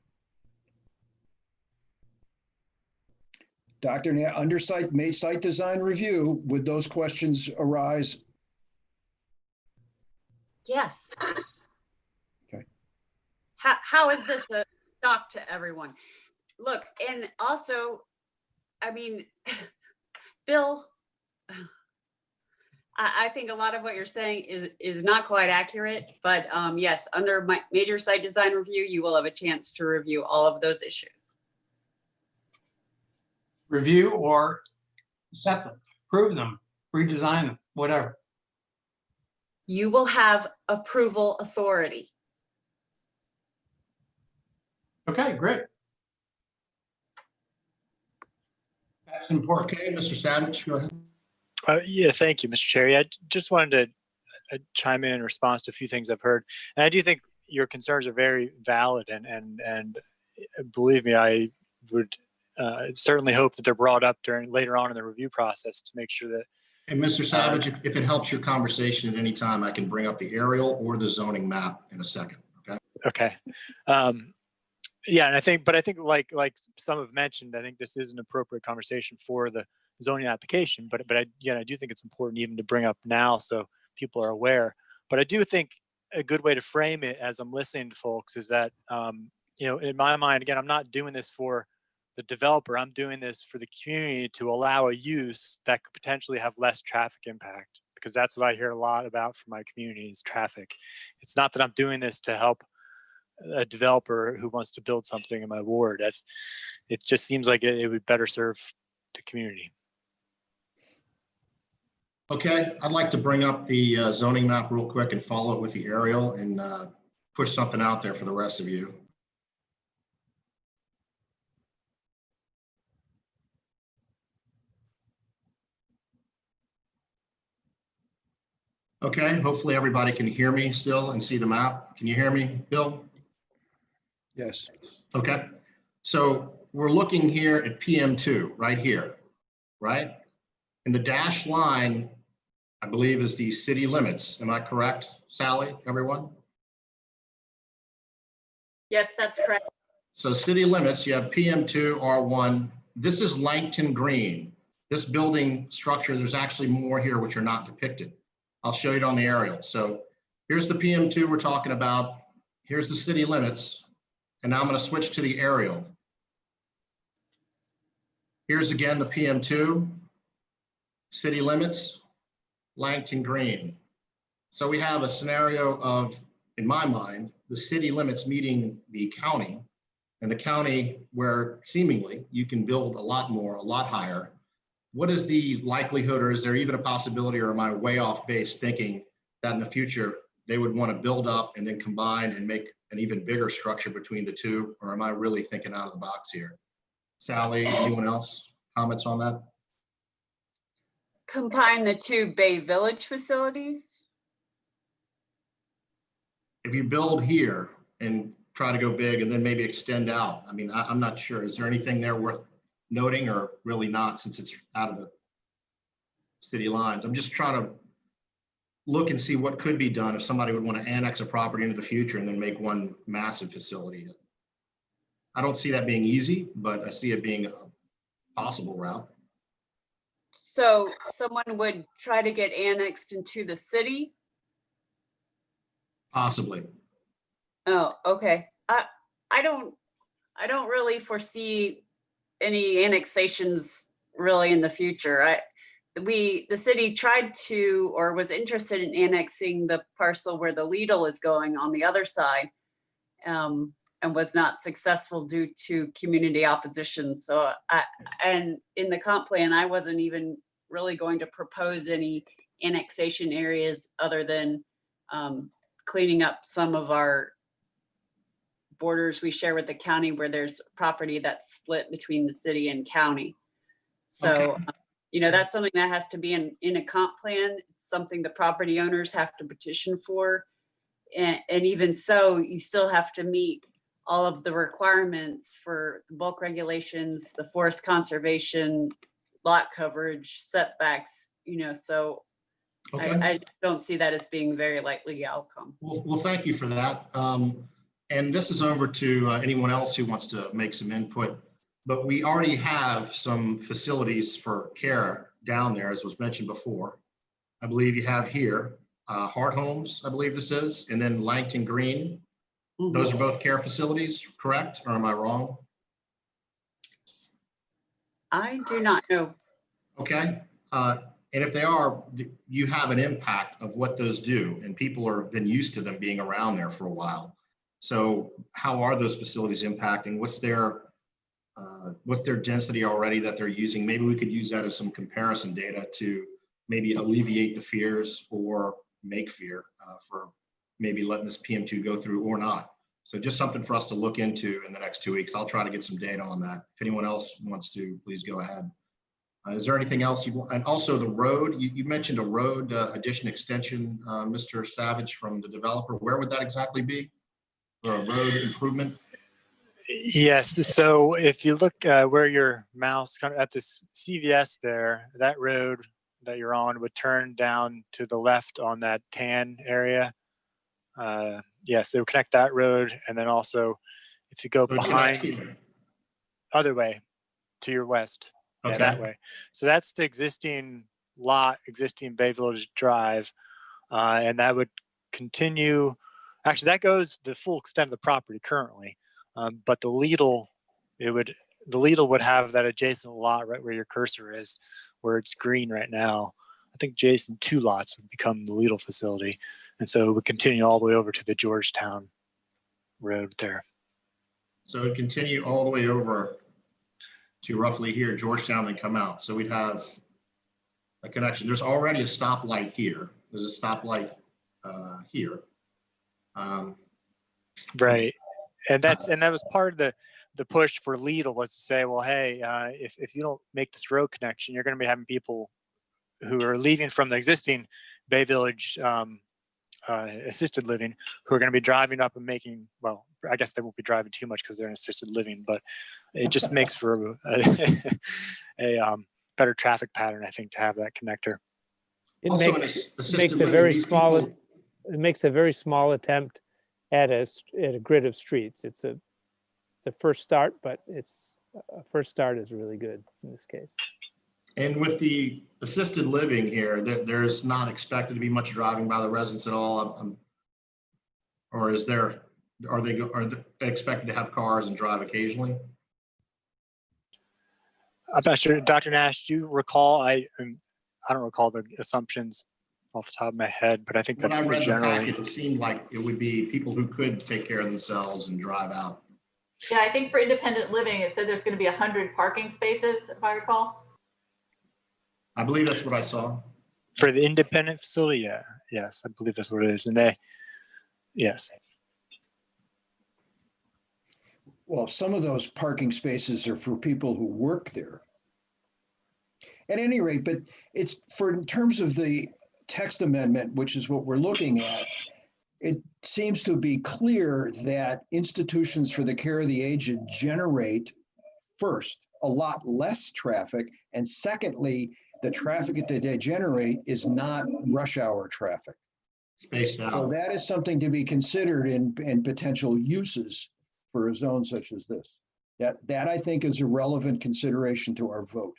Dr. Nash, under site design review, would those questions arise? Yes. Okay. How is this a shock to everyone? Look, and also, I mean, Bill, I think a lot of what you're saying is not quite accurate, but yes, under my major site design review, you will have a chance to review all of those issues. Review or set them, prove them, redesign them, whatever. You will have approval authority. Okay, great. That's important. Okay, Mr. Savage, go ahead. Yeah, thank you, Mr. Chair. I just wanted to chime in response to a few things I've heard. And I do think your concerns are very valid, and believe me, I would certainly hope that they're brought up later on in the review process to make sure that. And Mr. Savage, if it helps your conversation at any time, I can bring up the aerial or the zoning map in a second, okay? Okay. Yeah, and I think like some have mentioned, I think this is an appropriate conversation for the zoning application, but I do think it's important even to bring up now so people are aware. But I do think a good way to frame it as I'm listening to folks is that, in my mind, again, I'm not doing this for the developer. I'm doing this for the community to allow a use that could potentially have less traffic impact, because that's what I hear a lot about from my community is traffic. It's not that I'm doing this to help a developer who wants to build something in my ward. It just seems like it would better serve the community. Okay, I'd like to bring up the zoning map real quick and follow it with the aerial and push something out there for the rest of you. Okay, hopefully everybody can hear me still and see the map. Can you hear me, Bill? Yes. Okay, so we're looking here at PM2 right here, right? And the dashed line, I believe, is the city limits. Am I correct, Sally, everyone? Yes, that's correct. So city limits, you have PM2, R1. This is Langton Green. This building structure, there's actually more here which are not depicted. I'll show you it on the aerial. So here's the PM2 we're talking about. Here's the city limits. And now I'm going to switch to the aerial. Here's again the PM2, city limits, Langton Green. So we have a scenario of, in my mind, the city limits meeting the county, and the county where seemingly you can build a lot more, a lot higher. What is the likelihood, or is there even a possibility, or am I way off base thinking that in the future they would want to build up and then combine and make an even bigger structure between the two, or am I really thinking out of the box here? Sally, anyone else comments on that? Combine the two Bay Village facilities? If you build here and try to go big and then maybe extend out? I mean, I'm not sure. Is there anything there worth noting or really not, since it's out of the city lines? I'm just trying to look and see what could be done if somebody would want to annex a property into the future and then make one massive facility. I don't see that being easy, but I see it being a possible route. So someone would try to get annexed into the city? Possibly. Oh, okay. I don't really foresee any annexations really in the future. The city tried to, or was interested in annexing the parcel where the Lidl is going on the other side, and was not successful due to community opposition. So and in the comp plan, I wasn't even really going to propose any annexation areas other than cleaning up some of our borders we share with the county where there's property that's split between the city and county. So, Okay. you know, that's something that has to be in a comp plan. It's something the property owners have to petition for. And even so, you still have to meet all of the requirements for the bulk regulations, the forest conservation, lot coverage, setbacks, you know, so Okay. I don't see that as being very likely outcome. Well, thank you for that. And this is over to anyone else who wants to make some input. But we already have some facilities for care down there, as was mentioned before. I believe you have here Hart Homes, I believe this is, and then Langton Green. Mhm. Those are both care facilities, correct? Or am I wrong? I do not know. Okay. And if they are, you have an impact of what those do, and people have been used to them being around there for a while. So how are those facilities impacting? What's their density already that they're using? Maybe we could use that as some comparison data to maybe alleviate the fears or make fear for maybe letting this PM2 go through or not. So just something for us to look into in the next 2 weeks. I'll try to get some data on that. If anyone else wants to, please go ahead. Is there anything else you want? And also the road, you mentioned a road addition extension, Mr. Savage, from the developer. Where would that exactly be? Or a road improvement? Yes, so if you look where your mouse kind of at this CVS there, that road that you're on would turn down to the left on that tan area. Yes, it would connect that road, and then also if you go So it connects behind here. other way to your west, yeah, that way. So that's the existing lot, existing Bay Village Drive, and that would continue. Actually, that goes the full extent of the property currently. But the Lidl would have that adjacent lot right where your cursor is, where it's green right now. I think adjacent 2 lots would become the Lidl facility. And so it would continue all the way over to the Georgetown Road there. So it continue all the way over to roughly here, Georgetown, and come out. So we'd have a connection. There's already a stoplight here. There's a stoplight here. Right. And that was part of the push for Lidl, was to say, well, hey, if you don't make this road connection, you're going to be having people who are leaving from the existing Bay Village assisted living, who are going to be driving up and making, well, I guess they won't be driving too much because they're in assisted living, but it just makes for a better traffic pattern, I think, to have that connector. It Also, makes a very small, it makes a very small attempt at a grid of streets. It's a first start, but a first start is really good in this case. And with the assisted living here, there's not expected to be much driving by the residents at all, or is there? Are they expected to have cars and drive occasionally? I'm not sure, Dr. Nash, do you recall? I don't recall the assumptions off the top of my head, but I think that's when I read generally. the packet, it seemed like it would be people who could take care of themselves and drive out. Yeah, I think for independent living, it said there's going to be 100 parking spaces, if I recall. I believe that's what I saw. For the independent facility, yeah, yes, I believe that's what it is. And yes. Well, some of those parking spaces are for people who work there. At any rate, but it's for in terms of the text amendment, which is what we're looking at, it seems to be clear that institutions for the care of the aged generate, first, a lot less traffic, and secondly, the traffic that they generate is not rush hour traffic. Spaced So out. that is something to be considered in potential uses for a zone such as this. That I think is a relevant consideration to our vote.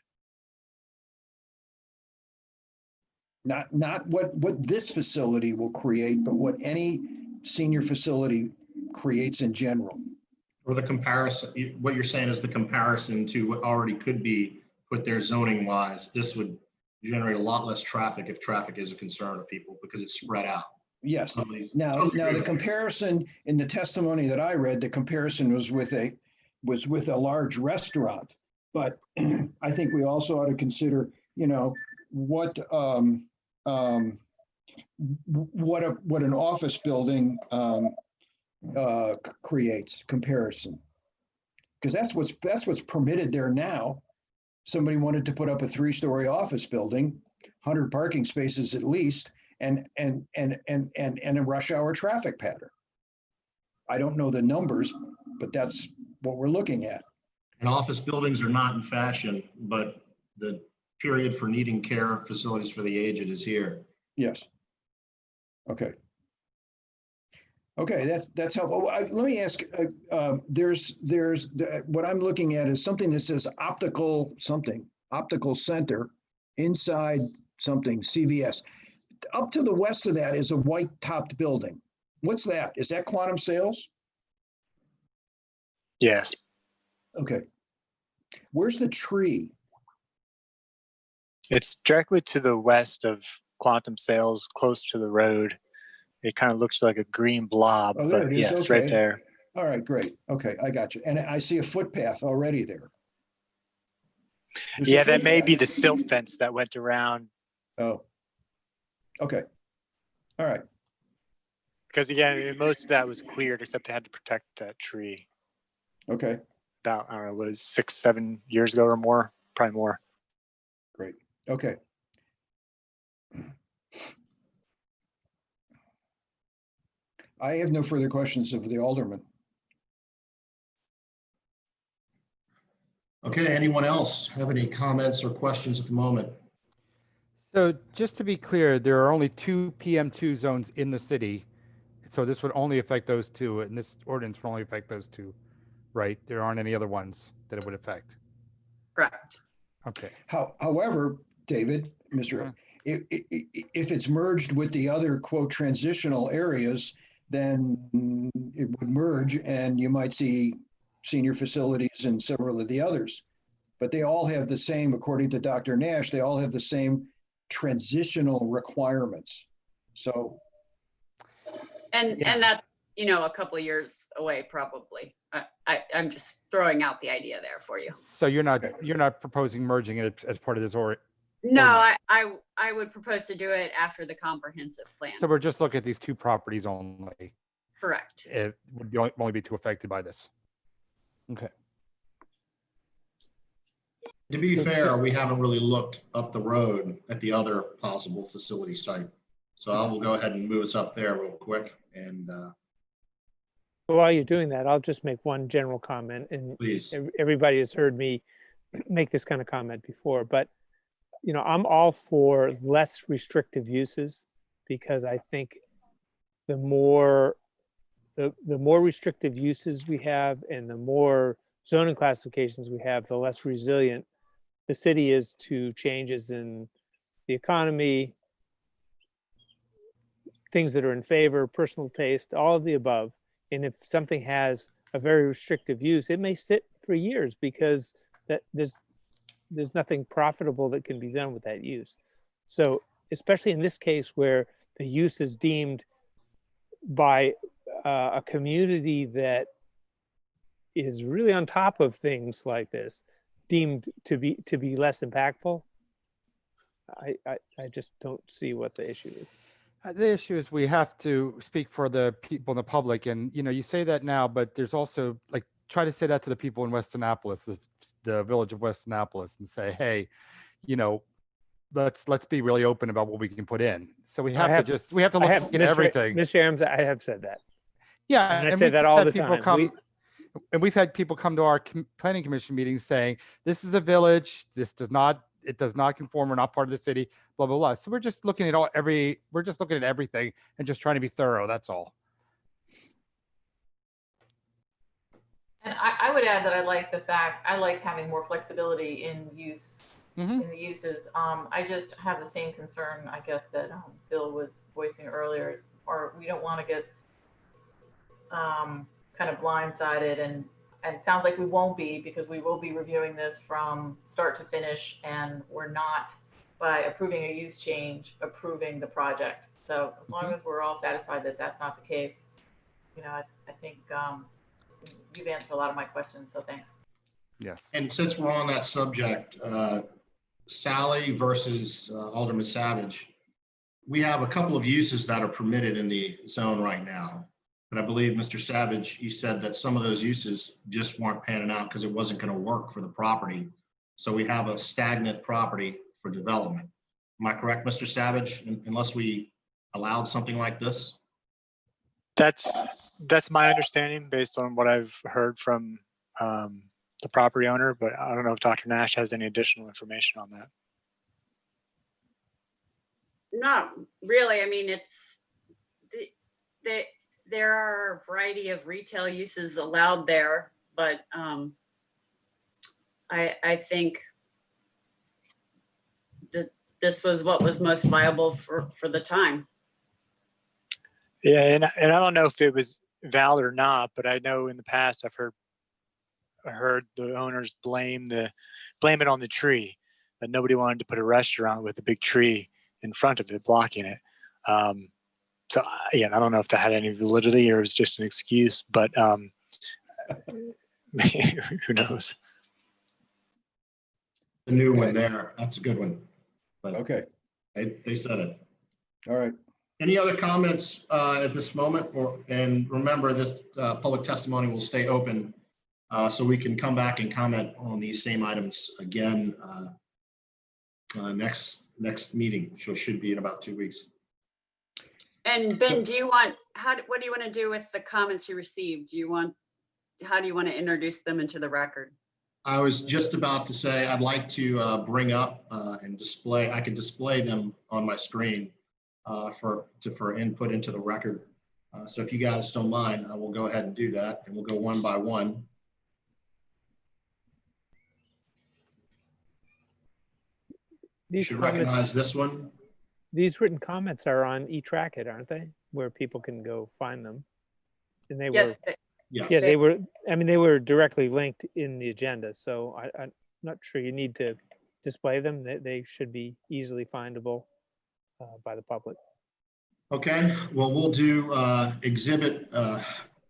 Not what this facility will create, but what any senior facility creates in general. Or the comparison, what you're saying is the comparison to what already could be put there zoning wise. This would generate a lot less traffic if traffic is a concern of people because it's spread out. Yes. Totally- Now totally agree the with you. comparison in the testimony that I read, the comparison was with a large restaurant. But I think we also ought to consider, what an office building creates comparison. Because that's what's permitted there now. Somebody wanted to put up a 3-story office building, 100 parking spaces at least, and a rush hour traffic pattern. I don't know the numbers, but that's what we're looking at. And office buildings are not in fashion, but the period for needing care facilities for the aged is here. Yes. Okay. Okay, that's helpful. Let me ask, what I'm looking at is something that says optical center inside something, CVS. Up to the west of that is a white topped building. What's that? Is that Quantum Sales? Yes. Okay. Where's the tree? It's directly to the west of Quantum Sales, close to the road. It kind of looks like a green blob, Oh, there but it is. yes, Okay. right there. All right, great. Okay, I got you. And I see a footpath already there. There's a Yeah, that may footpath. be the silt fence that went around. Oh, okay. All right. Because again, most of that was cleared, except they had to protect that tree. Okay, About, I don't know, what is 6-7 years ago or more, probably more. great. Okay. I have no further questions of the alderman. Okay, anyone else have any comments or questions at the moment? So just to be clear, there are only 2 PM2 zones in the city. So this would only affect those 2, and this ordinance will only affect those 2, right? There aren't any other ones that it would affect. Correct. Okay. However, David, Mr. If it's merged with the other quote transitional areas, then it would merge and you might see senior facilities and several of the others. But they all have the same, according to Dr. Nash, they all have the same transitional requirements. So. And that's, a couple of years away, probably. I'm just throwing out the idea there for you. So you're not proposing merging it as part of this No, I would propose to do it after the comprehensive plan. So we're just looking at these 2 properties only. Correct. It would only be 2 affected by this. Okay. To be So fair, just- we haven't really looked up the road at the other possible facility site. So I will go ahead and move us up there real quick and While you're doing that, I'll just make one general comment, and please. everybody has heard me make this kind of comment before, but I'm all for less restrictive uses, because I think the more restrictive uses we have and the more zoning classifications we have, the less resilient the city is to changes in the economy, things that are in favor, personal taste, all of the above. And if something has a very restrictive use, it may sit for years because there's nothing profitable that can be done with that use. So especially in this case where the use is deemed by a community that is really on top of things like this, deemed to be less impactful, I just don't see what the issue is. The issue is we have to speak for the people in the public, and you say that now, but there's also try to say that to the people in West Annapolis, the village of West Annapolis, and say, hey, let's be really open about what we can put in. So we I have have- to just, we have to I look have, at everything. Mr. Ames, I have said that. Yeah. And I and say we've that all had the people time. And we've had people come to our planning commission meetings saying, this is a village, it does not conform, we're not part of the city, blah, blah, blah. So we're just looking at we're just looking at everything and just trying to be thorough, that's all. And I would add that I like having more flexibility in use, Mhm. in the uses. I just have the same concern, I guess, that Bill was voicing earlier, or we don't want to get kind of blindsided, and it sounds like we won't be, because we will be reviewing this from start to finish, and we're not, by approving a use change, approving the project. So as long as we're all satisfied that that's not the case, I think you've answered a lot of my questions, so thanks. Yes. And since we're on that subject, Sally versus Alderman Savage, we have a couple of uses that are permitted in the zone right now. But I believe, Mr. Savage, you said that some of those uses just weren't panning out because it wasn't going to work for the property. So we have a stagnant property for development. Am I correct, Mr. Savage, unless we allowed something like this? That's my understanding based on what I've heard from the property owner, but I don't know if Dr. Nash has any additional information on that. Not really. I mean, there are a variety of retail uses allowed there, but I think that this was what was most viable for the time. Yeah, and I don't know if it was valid or not, but I know in the past I've heard the owners blame it on the tree, that nobody wanted to put a restaurant with a big tree in front of it blocking it. So again, I don't know if that had any validity or it was just an excuse, but who knows? The new one there, that's a good one. But Okay, they said it. all right. Any other comments at this moment? And remember, this public testimony will stay open, so we can come back and comment on these same items again next meeting, which should be in about 2 weeks. And Ben, what do you want to do with the comments you received? How do you want to introduce them into the record? I was just about to say I'd like to bring up and display. I could display them on my screen for input into the record. So if you guys don't mind, I will go ahead and do that, and we'll go one by one. You should recognize this one. These written comments are on eTrackit, aren't they? Where people can go find them. And they Yes. were, Yes. yeah, they were directly linked in the agenda. So I'm not sure you need to display them. They should be easily findable by the public. Okay, well, we'll do exhibit.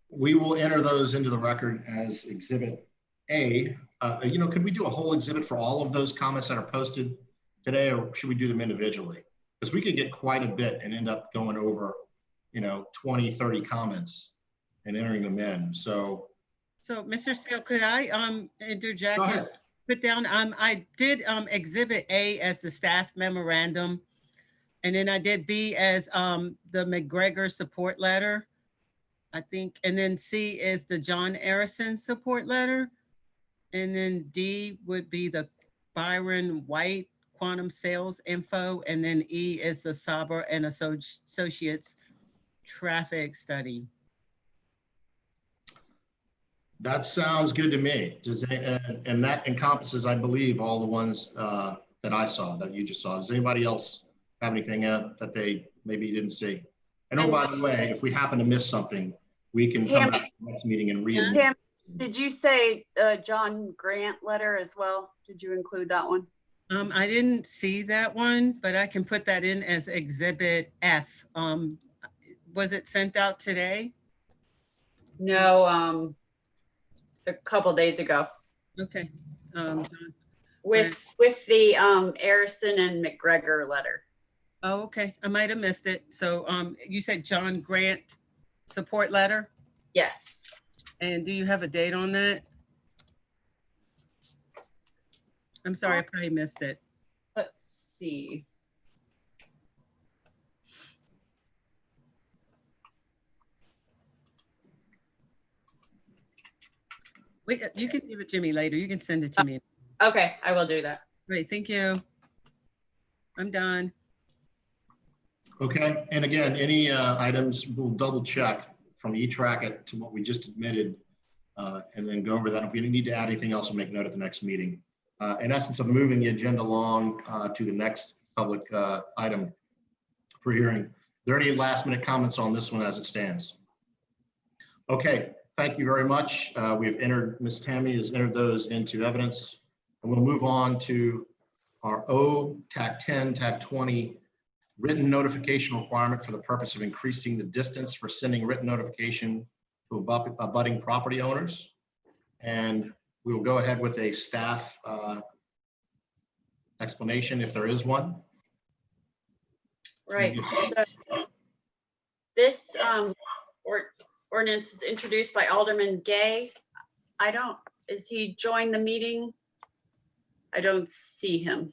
We will enter those into the record as exhibit A. Could we do a whole exhibit for all of those comments that are posted today, or should we do them individually? Because we could get quite a bit and end up going over, 20, 30 comments and entering them in. So Mr. Sale, could I interject? go ahead. Put down, I did exhibit A as the staff memorandum. And then I did B as the McGregor support letter, I think. And then C is the John Arison support letter. And then D would be the Byron White quantum sales info. And then E is the Saber and Associates traffic study. That sounds good to me. And that encompasses, I believe, all the ones that I saw, that you just saw. Does anybody else have anything that they maybe didn't see? And oh, by the way, if we happen to miss something, we can come back to the next meeting and read it. Tim, did you say John Grant letter as well? Did you include that one? I didn't see that one, but I can put that in as exhibit F. Was it sent out today? No, a couple days ago. Okay. With the Arison and McGregor letter. Oh, okay. I might have missed it. So you said John Grant support letter? Yes. And do you have a date on that? I'm sorry, I probably missed it. Let's see. Wait, you can give it to me later. You can send it to me. Okay, I will do that. Great, thank you. I'm done. Okay, and again, any items, we'll double check from E-Track to what we just admitted, and then go over that. If we need to add anything else, we'll make note at the next meeting. In essence of moving the agenda along to the next public item for hearing. Are there any last minute comments on this one as it stands? Okay, thank you very much. We've entered, Ms. Tammy has entered those into evidence. And we'll move on to our O, TAC 10, TAC 20, written notification requirement for the purpose of increasing the distance for sending written notification to abutting property owners. And we will go ahead with a staff explanation if there is one. Right. So this ordinance was introduced by Alderman Gay. Is he joined the meeting? I don't see him.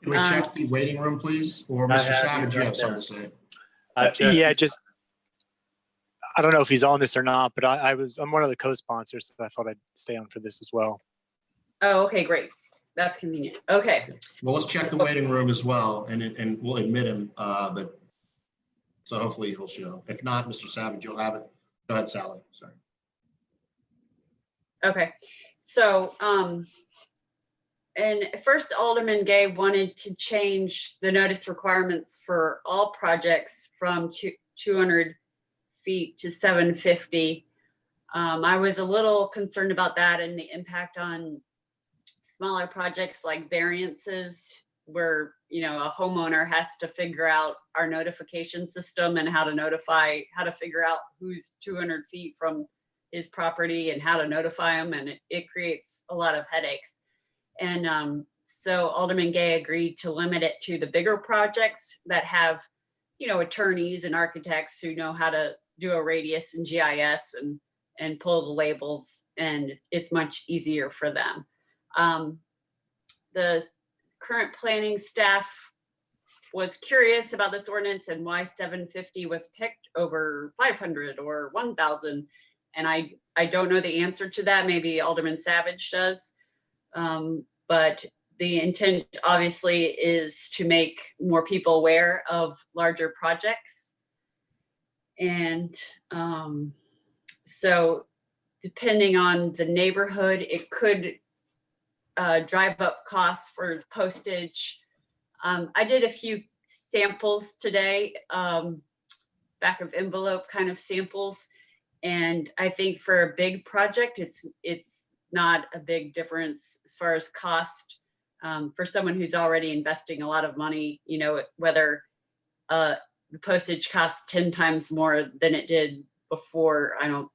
Can we check the waiting room, please? Or Mr. Savage, you have something to say? Yeah, just, I don't know if he's on this or not, but I'm one of the co-sponsors, so I thought I'd stay on for this as well. Oh, okay, great. That's convenient. Okay. Well, let's check the waiting room as well, and we'll admit him. But so hopefully he'll show. If not, Mr. Savage, you'll have it. Go ahead, Sally. Sorry. Okay. So, and first Alderman Gay wanted to change the notice requirements for all projects from 200 feet to 750. I was a little concerned about that and the impact on smaller projects like variances where, you know, a homeowner has to figure out our notification system and how to figure out who's 200 feet from his property and how to notify them. And it creates a lot of headaches. And so Alderman Gay agreed to limit it to the bigger projects that have, you know, attorneys and architects who know how to do a radius and GIS and pull the labels, and it's much easier for them. The current planning staff was curious about this ordinance and why 750 was picked over 500 or 1,000. And I don't know the answer to that. Maybe Alderman Savage does. But the intent obviously is to make more people aware of larger projects. And so depending on the neighborhood, it could drive up costs for postage. I did a few samples today, back of envelope kind of samples. And I think for a big project, it's not a big difference as far as cost for someone who's already investing a lot of money, you know, whether the postage costs 10 times more than it did before. I don't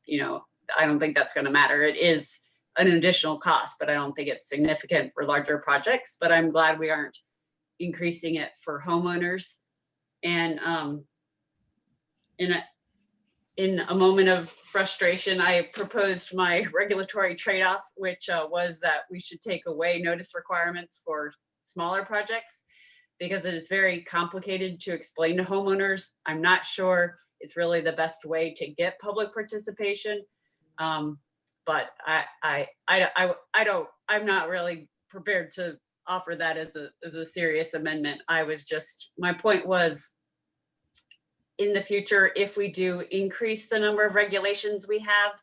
think that's going to matter. It is an additional cost, but I don't think it's significant for larger projects. But I'm glad we aren't increasing it for homeowners. And in a moment of frustration, I proposed my regulatory trade-off, which was that we should take away notice requirements for smaller projects because it is very complicated to explain to homeowners. I'm not sure it's really the best way to get public participation. But I'm not really prepared to offer that as a serious amendment. My point was, in the future, if we do increase the number of regulations we have,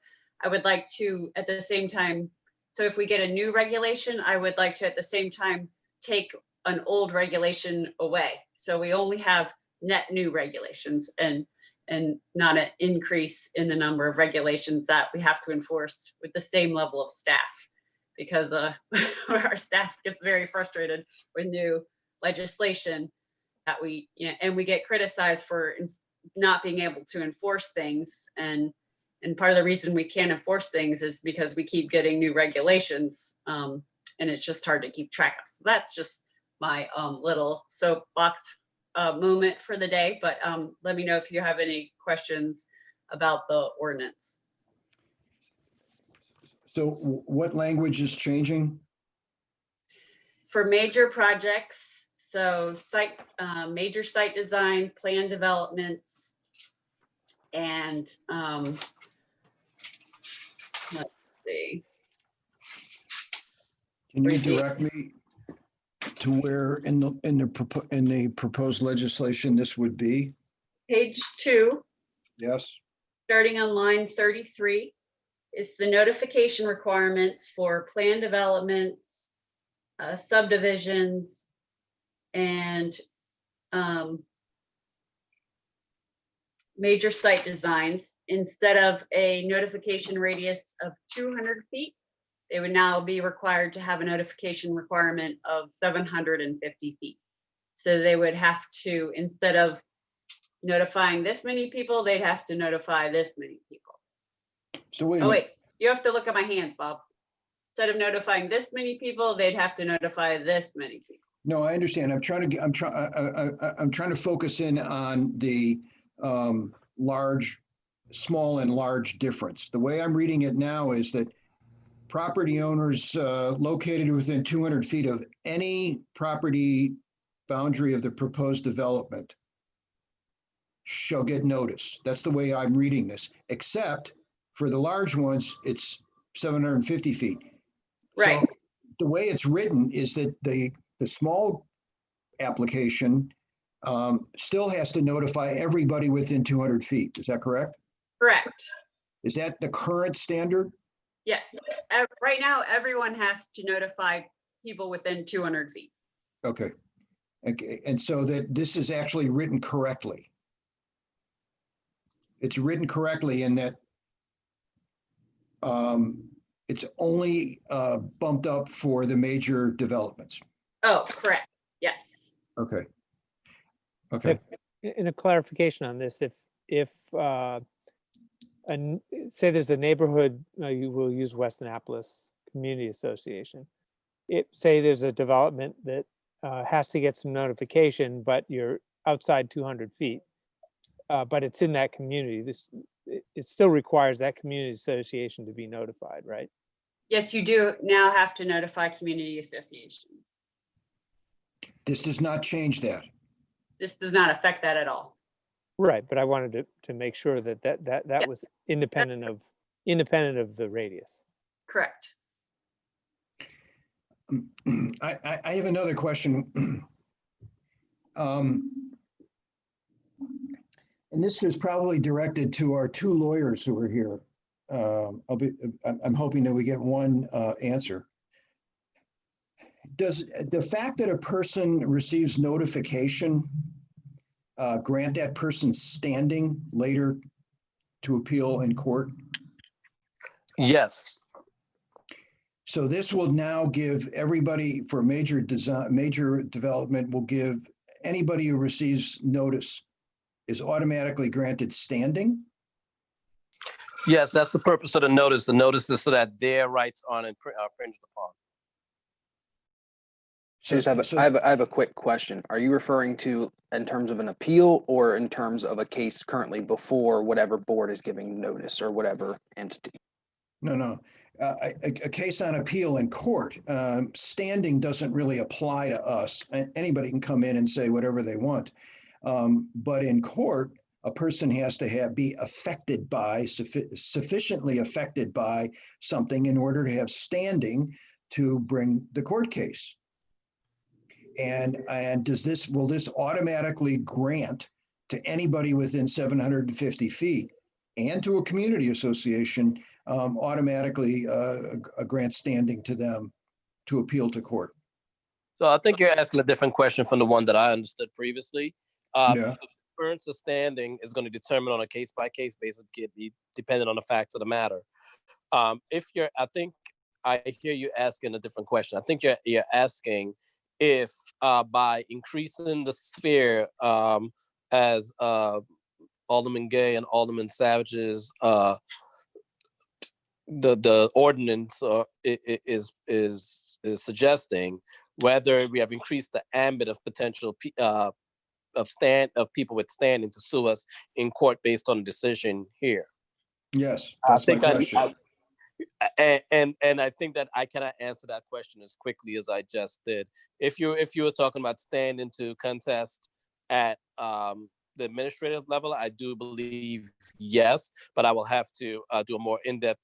I would like to at the same time, so if we get a new regulation, I would like to at the same time take an old regulation away. So we only have net new regulations and not an increase in the number of regulations that we have to enforce with the same level of staff, because our staff gets very frustrated with new legislation that we get criticized for not being able to enforce things. And part of the reason we can't enforce things is because we keep getting new regulations, and it's just hard to keep track of. So that's just my little soapbox moment for the day, but let me know if you have any questions about the ordinance. So what language is changing? For major projects, So major site design, plan developments, and let's see. Can you direct me to where in the proposed legislation this would be? Page 2, Yes. starting on line 33, is the notification requirements for plan developments, subdivisions, and major site designs. Instead of a notification radius of 200 feet, they would now be required to have a notification requirement of 750 feet. So they would have to, instead of notifying this many people, they'd have to notify this many people. So wait a Oh, minute. wait, you have to look at my hands, Bob. Instead of notifying this many people, they'd have to notify this many people. No, I understand. I'm trying to focus in on the small and large difference. The way I'm reading it now is that property owners located within 200 feet of any property boundary of the proposed development shall get notice. That's the way I'm reading this, except for the large ones, it's 750 feet. Right. So the way it's written is that the small application still has to notify everybody within 200 feet. Is that correct? Correct. Is that the current standard? Yes. Right now, everyone has to notify people within 200 feet. Okay. Okay. And so that this is actually written correctly. It's written correctly in that it's only bumped up for the major developments. Oh, correct. Yes. Okay. Okay. In a clarification on this, if say there's a neighborhood, you will use West Annapolis Community Association. Say there's a development that has to get some notification, but you're outside 200 feet, but it's in that community. It still requires that community association to be notified, right? Yes, you do now have to notify community associations. This does not change that. This does not affect that at all. Right, but I wanted to make sure that was independent of the radius. Correct. I have another question. And this is probably directed to our two lawyers who are here. I'm hoping that we get one answer. Does the fact that a person receives notification grant that person standing later to appeal in court? Yes. So this will now give everybody for major development will give anybody who receives notice is automatically granted standing? Yes, that's the purpose of the notice. The notice is so that their rights aren't infringed upon. I have a quick question. Are you referring to in terms of an appeal or in terms of a case currently before whatever board is giving notice or whatever entity? No. A case on appeal in court, standing doesn't really apply to us. Anybody can come in and say whatever they want. But in court, a person has to be affected by, sufficiently affected by something in order to have standing to bring the court case. And will this automatically grant to anybody within 750 feet and to a community association automatically grant standing to them to appeal to court? So I think you're asking a different question from the one that I understood previously. Yeah. The occurrence of standing is going to determine on a case-by-case basis, depending on the facts of the matter. I think I hear you asking a different question. I think you're asking if by increasing the sphere as Alderman Gay and Alderman Savage's the ordinance is suggesting, whether we have increased the ambit of potential of people with standing to sue us in court based on a decision here. Yes, that's my question. And I think that I cannot answer that question as quickly as I just did. If you were talking about standing to contest at the administrative level, I do believe yes, but I will have to do a more in-depth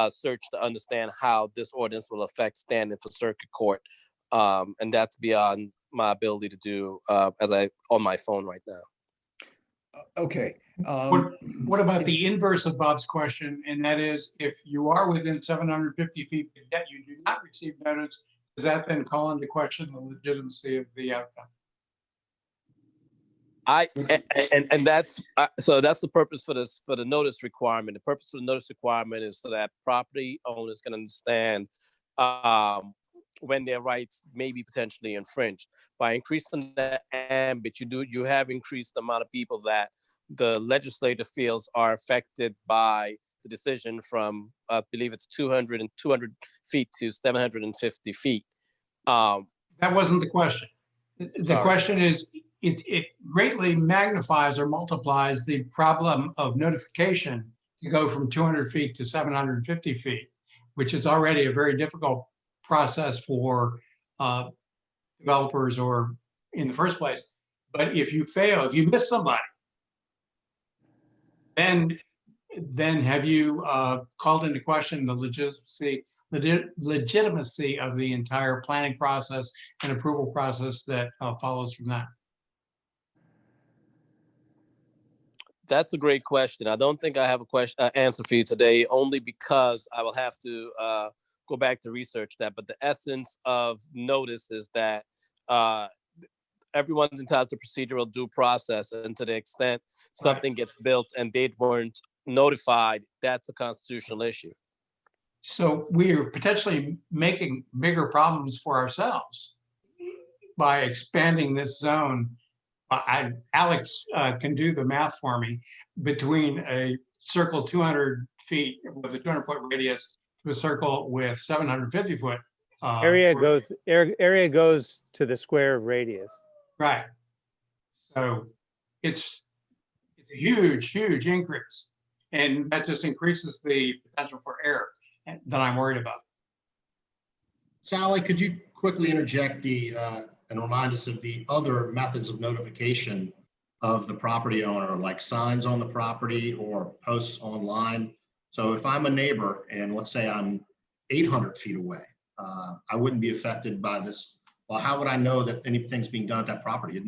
search to understand how this ordinance will affect standing for circuit court, and that's beyond my ability to do as I on my phone right now. Okay. What about the inverse of Bob's question? And that is, if you are within 750 feet, but yet you do not receive notice, does that then call into question the legitimacy of the outcome? And that's so that's the purpose for this, for the notice requirement. The purpose of the notice requirement is so that property owners can understand when their rights may be potentially infringed. By increasing the ambit, you have increased the amount of people that the legislature feels are affected by the decision from I believe it's 200 feet to 750 feet. That wasn't the question. The question is, it greatly magnifies or multiplies the problem of notification to go from 200 feet to 750 feet, which is already a very difficult process for developers or in the first place. But if you fail, if you miss somebody, then have you called into question the legitimacy of the entire planning process and approval process that follows from that? That's a great question. I don't think I have a answer for you today, only because I will have to go back to research that. But the essence of notice is that everyone's entitled to procedural due process, and to the extent something gets built and they weren't notified, that's a constitutional issue. So we are potentially making bigger problems for ourselves by expanding this zone. Alex can do the math for me, between a circle 200 feet with a 200-foot radius to a circle with 750 foot. Area goes to the square radius. Right. So it's a huge increase. And that just increases the potential for error that I'm worried about. Sally, could you quickly interject and remind us of the other methods of notification of the property owner, like signs on the property or posts online? So if I'm a neighbor and let's say I'm 800 feet away, I wouldn't be affected by this. Well, how would I know that anything's being done at that property?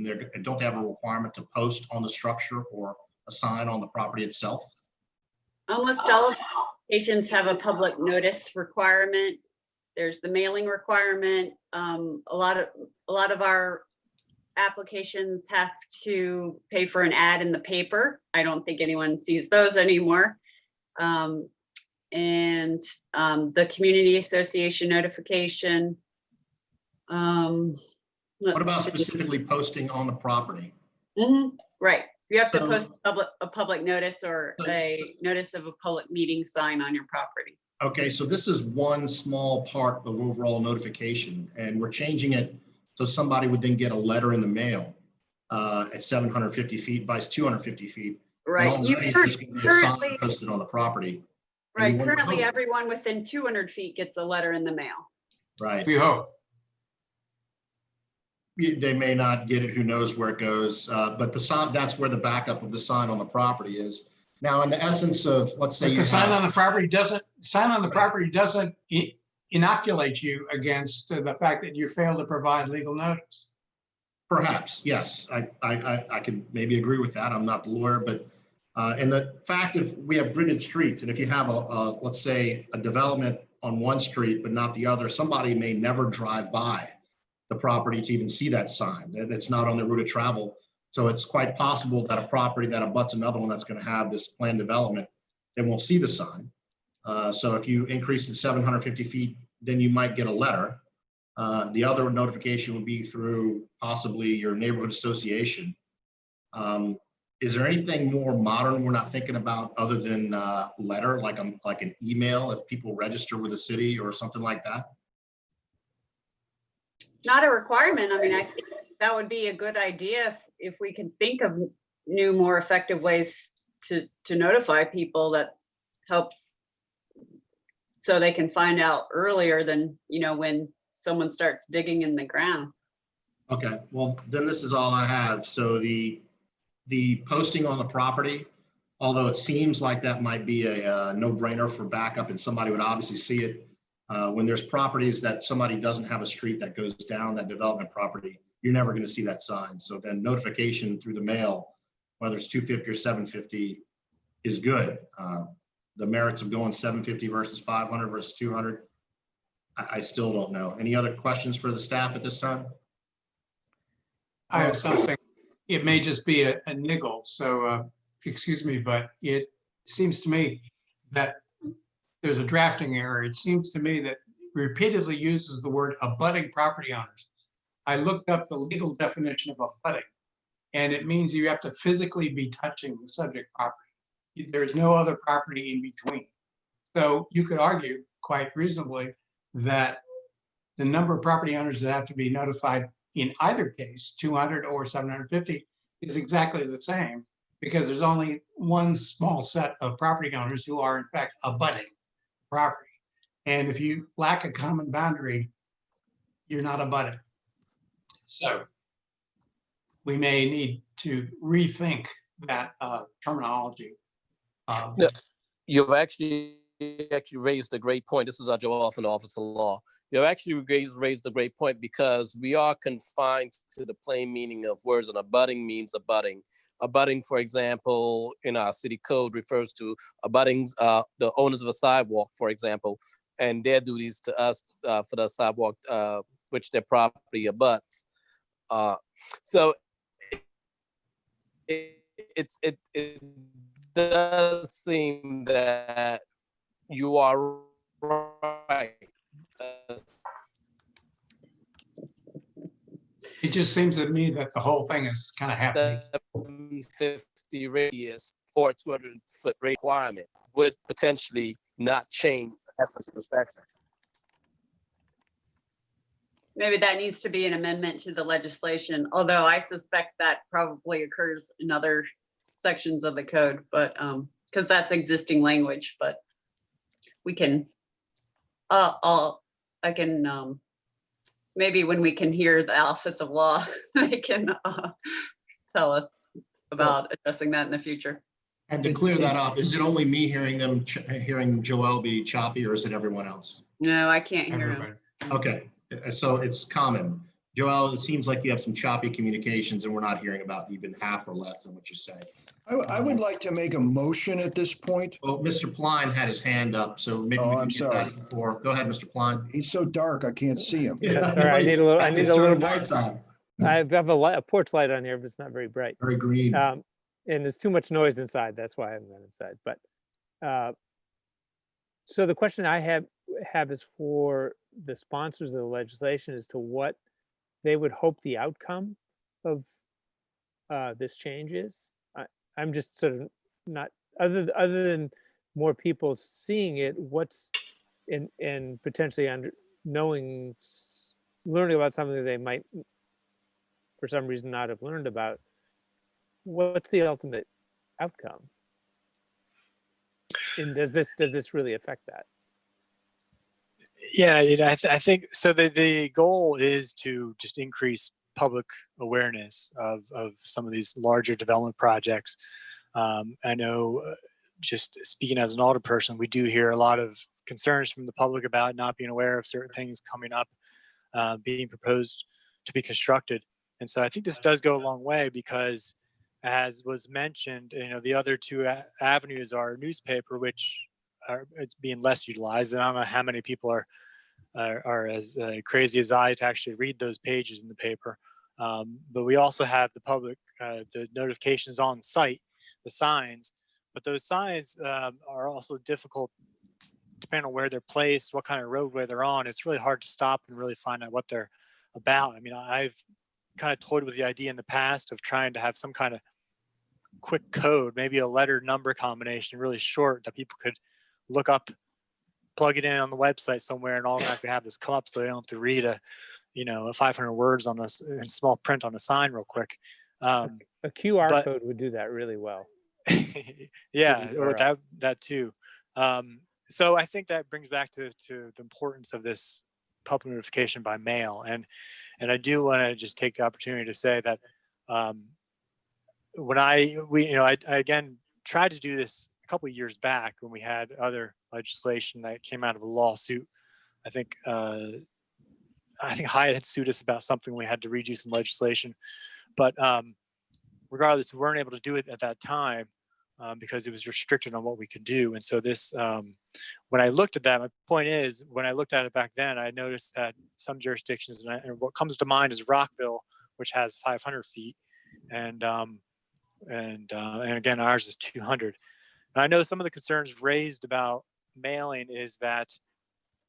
Don't they have a requirement to post on the structure or a sign on the property itself? Almost all of applications have a public notice requirement. There's the mailing requirement. A lot of our applications have to pay for an ad in the paper. I don't think anyone sees those anymore. And the community association notification. What about specifically posting on the property? Right. You have to post a public notice or a notice of a public meeting sign on your property. Okay, so this is one small part of overall notification, and we're changing it so somebody would then get a letter in the mail at 750 feet by 250 feet. Right. There's going to be a sign posted on the property. Right. Currently, everyone within 200 feet gets a letter in the mail. Right. We hope. They may not get it, who knows where it goes, but the sign, that's where the backup of the sign on the property is. Now, in the essence of, let's say, the sign on the property doesn't inoculate you against the fact that you failed to provide legal notice. Perhaps, yes, I could maybe agree with that. I'm not the lawyer, but and the fact of we have gridded streets, and if you have let's say a development on one street but not the other, somebody may never drive by the property to even see that sign. It's not on their route of travel. So it's quite possible that a property that abuts another one that's going to have this planned development, they won't see the sign. So if you increase it to 750 feet, then you might get a letter. The other notification would be through possibly your neighborhood association. Is there anything more modern we're not thinking about other than letter, like an email if people register with the city or something like that? Not a requirement. I mean, I think that would be a good idea if we can think of new, more effective ways to notify people that helps so they can find out earlier than, when someone starts digging in the ground. Okay, well, then this is all I have. So the posting on the property, although it seems like that might be a no-brainer for backup and somebody would obviously see it, when there's properties that somebody doesn't have a street that goes down that development property, you're never going to see that sign. So then notification through the mail, whether it's 250 or 750, is good. The merits of going 750 versus 500 versus 200, I still don't know. Any other questions for the staff at this time? I have something. It may just be a niggle, so excuse me, but it seems to me that there's a drafting error. It seems to me that repeatedly uses the word abutting property owners. I looked up the legal definition of abutting, and it means you have to physically be touching the subject property. There's no other property in between. So you could argue quite reasonably that the number of property owners that have to be notified in either case, 200 or 750, is exactly the same, because there's only one small set of property owners who are in fact abutting property. And if you lack a common boundary, you're not abutting. So we may need to rethink that terminology. No, you've actually raised a great point. This is Joel from the Office of Law. You've actually raised a great point, because we are confined to the plain meaning of words, and abutting means abutting. Abutting, for example, in our city code refers to abutting the owners of a sidewalk, for example, and their duties to us for the sidewalk which their property abuts. So it does seem that you are right. It just seems to me that the whole thing is kind of happening. 750 radius or 200-foot requirement would potentially not change the essence of the spectrum. Maybe that needs to be an amendment to the legislation, although I suspect that probably occurs in other sections of the code, but because that's existing language, but we can, I can, maybe when we can hear the Office of Law, they can tell us about addressing that in the future. And to clear that up, is it only me hearing Joel be choppy, or is it everyone else? No, I can't hear him. Okay, so it's common. Joel, it seems like you have some choppy communications and we're not hearing about even half or less than what you say. I would like to make a motion at this point. Well, Mr. Pline had his hand up, so maybe we can I'm get sorry. that before. Go ahead, Mr. Pline. He's so dark, I can't see him. Yeah, sorry, I need a little more. Lights on. I have a porch light on here, but it's not very bright. Very green. And there's too much noise inside. That's why I haven't been inside. But so the question I have is for the sponsors of the legislation as to what they would hope the outcome of this change is. I'm just sort of not, other than more people seeing it, what's in potentially learning about something that they might for some reason not have learned about. What's the ultimate outcome? And does this really affect that? Yeah, I think so. The goal is to just increase public awareness of some of these larger development projects. I know, just speaking as an alderperson, we do hear a lot of concerns from the public about not being aware of certain things coming up, being proposed to be constructed. And so I think this does go a long way, because as was mentioned, the other two avenues are newspaper, which it's being less utilized. And I don't know how many people are as crazy as I to actually read those pages in the paper. But we also have the public, the notifications on site, the signs. But those signs are also difficult depending on where they're placed, what kind of roadway they're on. It's really hard to stop and really find out what they're about. I mean, I've kind of toyed with the idea in the past of trying to have some kind of quick code, maybe a letter number combination, really short, that people could look up, plug it in on the website somewhere, and automatically have this come up, so they don't have to read a 500 words on this in small print on a sign real quick. A QR code would do that really well. Yeah, or that too. So I think that brings back to the importance of this public notification by mail. And I do want to just take the opportunity to say that when I again tried to do this a couple of years back when we had other legislation that came out of a lawsuit. I think Hyatt had sued us about something. We had to redo some legislation, but regardless, we weren't able to do it at that time because it was restricted on what we could do. And so this, when I looked at that, my point is, when I looked at it back then, I noticed that some jurisdictions, and what comes to mind is Rockville, which has 500 feet, and again, ours is 200. And I know some of the concerns raised about mailing is that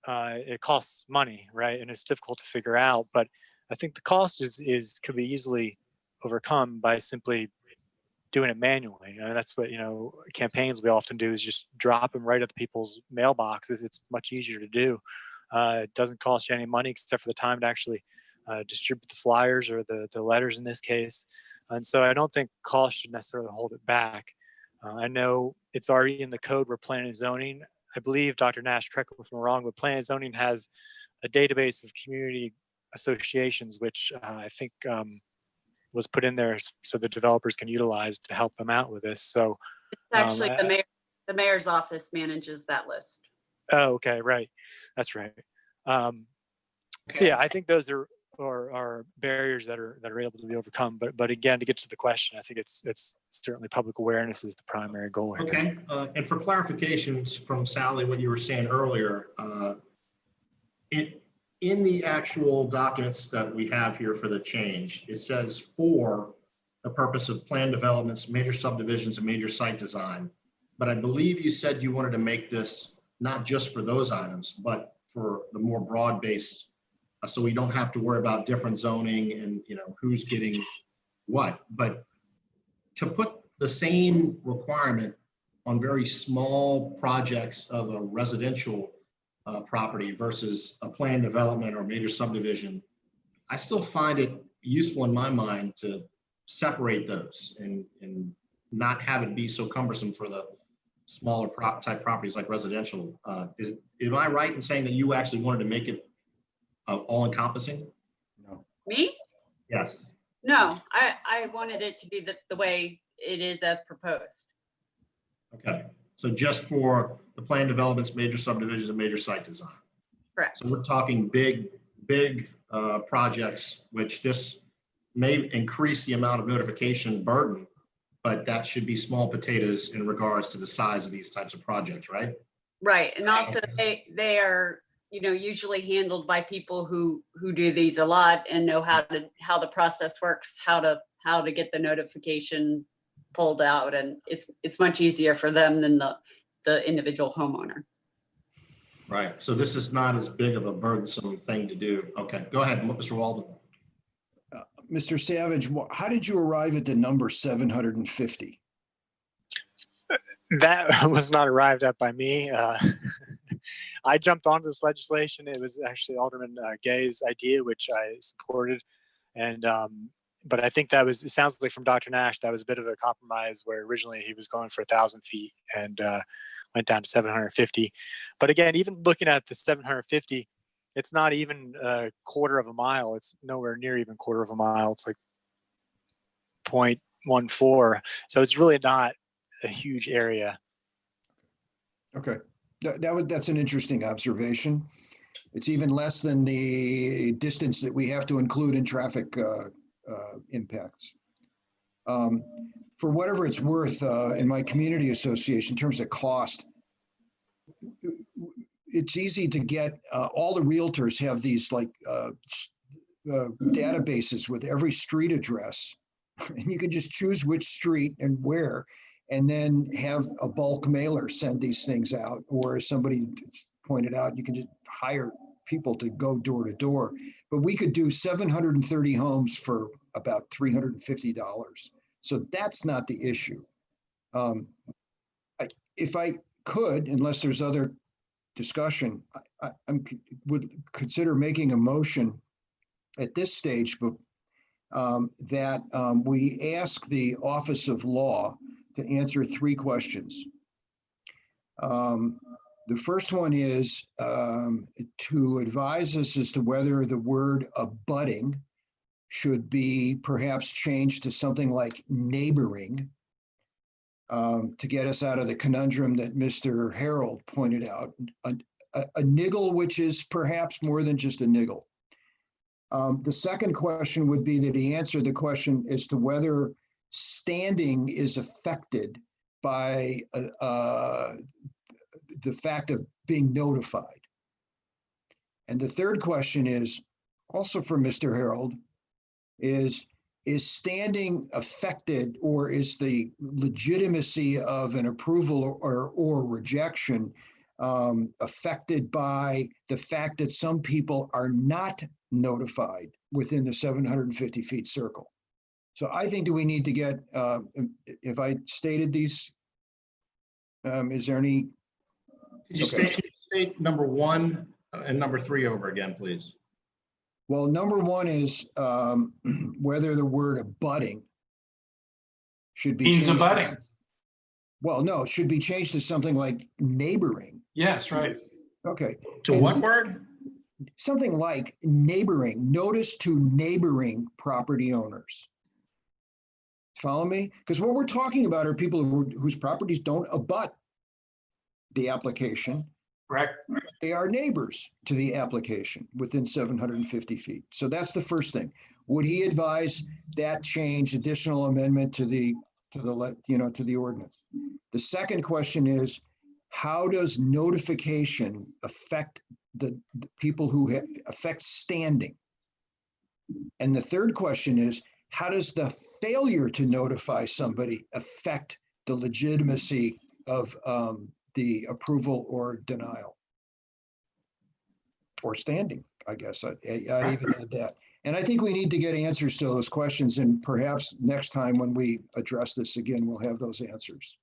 it costs money, right? And it's difficult to figure out, but I think the cost could be easily overcome by simply doing it manually. And that's what, campaigns we often do is just drop them right at the people's mailboxes. It's much easier to do. It doesn't cost you any money except for the time to actually distribute the flyers or the letters in this case. And so I don't think cost should necessarily hold it back. I know it's already in the code where planning and zoning, I believe, Dr. Nash, correct me if I'm wrong, but planning and zoning has a database of community associations, which I think was put in there so the developers can utilize to help them out with this. So It's actually the mayor's office manages that list. Oh, okay, right. That's right. So yeah, I think those are barriers that are able to be overcome. But again, to get to the question, I think it's certainly public awareness is the primary goal here. Okay, and for clarifications from Sally, what you were saying earlier, in the actual documents that we have here for the change, it says for the purpose of plan developments, major subdivisions, and major site design. But I believe you said you wanted to make this not just for those items, but for the more broad-based, so we don't have to worry about different zoning and who's getting what. But to put the same requirement on very small projects of a residential property versus a planned development or major subdivision, I still find it useful in my mind to separate those and not have it be so cumbersome for the smaller type properties like residential. Am I right in saying that you actually wanted to make it all encompassing? No. Me? Yes. No, I wanted it to be the way it is as proposed. Okay, so just for the planned developments, major subdivisions, and major site design. Correct. So we're talking big projects, which this may increase the amount of notification burden, but that should be small potatoes in regards to the size of these types of projects, right? Right, and also they are usually handled by people who do these a lot and know how the process works, how to get the notification pulled out, and it's much easier for them than the individual homeowner. Right, so this is not as big of a burdensome thing to do. Okay, go ahead, Mr. Walden. Mr. Savage, how did you arrive at the number 750? That was not arrived at by me. I jumped onto this legislation. It was actually Alderman Gay's idea, which I supported. And but I think it sounds like from Dr. Nash, that was a bit of a compromise where originally he was going for 1,000 feet and went down to 750. But again, even looking at the 750, it's not even a quarter of a mile. It's nowhere near even quarter of a mile. It's like 0.14. So it's really not a huge area. Okay, that's an interesting observation. It's even less than the distance that we have to include in traffic impacts. For whatever it's worth, in my community association, in terms of cost, it's easy to get, all the realtors have these databases with every street address, and you can just choose which street and where, and then have a bulk mailer send these things out. Or as somebody pointed out, you can just hire people to go door to door. But we could do 730 homes for about $350. So that's not the issue. If I could, unless there's other discussion, I would consider making a motion at this stage, but that we ask the Office of Law to answer 3 questions. The first one is to advise us as to whether the word abutting should be perhaps changed to something like neighboring, to get us out of the conundrum that Mr. Harold pointed out, a niggle which is perhaps more than just a niggle. The second question would be that he answered the question as to whether standing is affected by the fact of being notified. And the third question is also for Mr. Harold, is standing affected, or is the legitimacy of an approval or rejection affected by the fact that some people are not notified within the 750 feet circle? So I think that we need to get, if I stated these, is there any? Could you state number 1 and number 3 over again, please? Well, number 1 is whether the word abutting should be Means changed. abutting. Well, no, it should be changed to something like neighboring. Yes, right. Okay. To what word? Something like neighboring, notice to neighboring property owners. Follow me? Because what we're talking about are people whose properties don't abut the application. Correct. They are neighbors to the application within 750 feet. So that's the first thing. Would he advise that change, additional amendment to the ordinance? The second question is, how does notification affect the people who affect standing? And the third question is, how does the failure to notify somebody affect the legitimacy of the approval or denial? Or standing, I guess. I'd even add that. And I think we need to get answers to those questions, and perhaps next time when we address this again, we'll have those answers.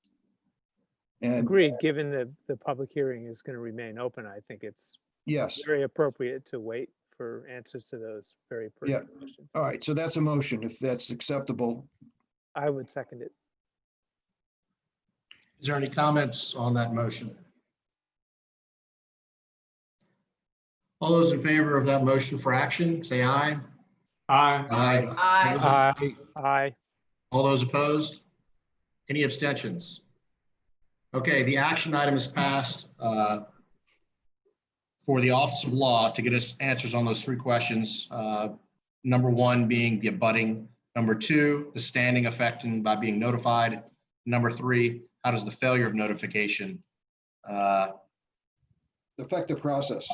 And Agreed, given the public hearing is going to remain open, I think it's yes, very appropriate to wait for answers to those very pertinent questions. all right, so that's a motion, if that's acceptable. I would second it. Is there any comments on that motion? All those in favor of that motion for action, say aye. Aye. Aye. Aye. All those opposed? Any abstentions? Okay, the action item is passed for the Office of Law to get us answers on those 3 questions. Number 1 being the abutting. Number 2, the standing affecting by being notified. Number 3, how does the failure of notification Affect the process.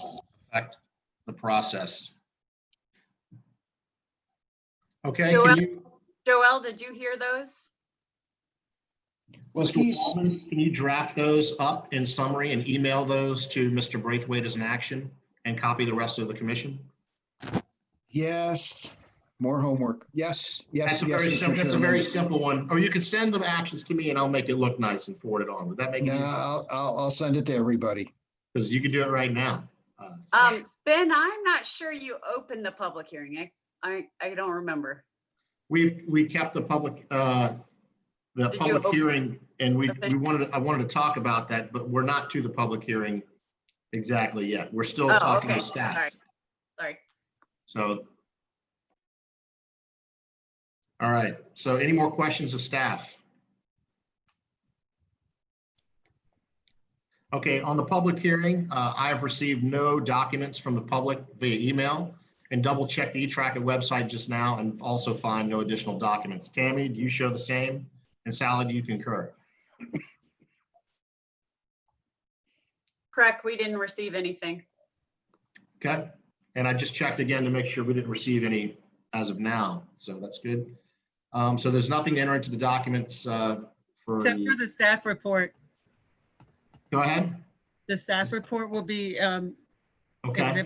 affect the process? Okay, Joel, did you hear those? Well, Mr. Waldman, can you draft those up in summary and email those to Mr. Braithwaite as an action and copy the rest of the commission? Yes, more homework. Yes, That's a very simple. That's a very simple one. Or you could send the actions to me and I'll make it look nice and forward it on. Would that make it easier? No, I'll send it to everybody. Because you can do it right now. Ben, I'm not sure you opened the public hearing. I don't remember. We kept the public hearing, and I wanted to talk about that, but we're not to the public hearing exactly yet. We're still talking to staff. Sorry. So, all right. So any more questions of staff? Okay, on the public hearing, I have received no documents from the public via email, and double check the eTracket website just now and also find no additional documents. Tammy, do you show the same? And Sally, do you concur? Correct, we didn't receive anything. Okay, and I just checked again to make sure we didn't receive any as of now, so that's good. So there's nothing to enter into the documents Except for the staff report. Go ahead. The staff report will be Okay.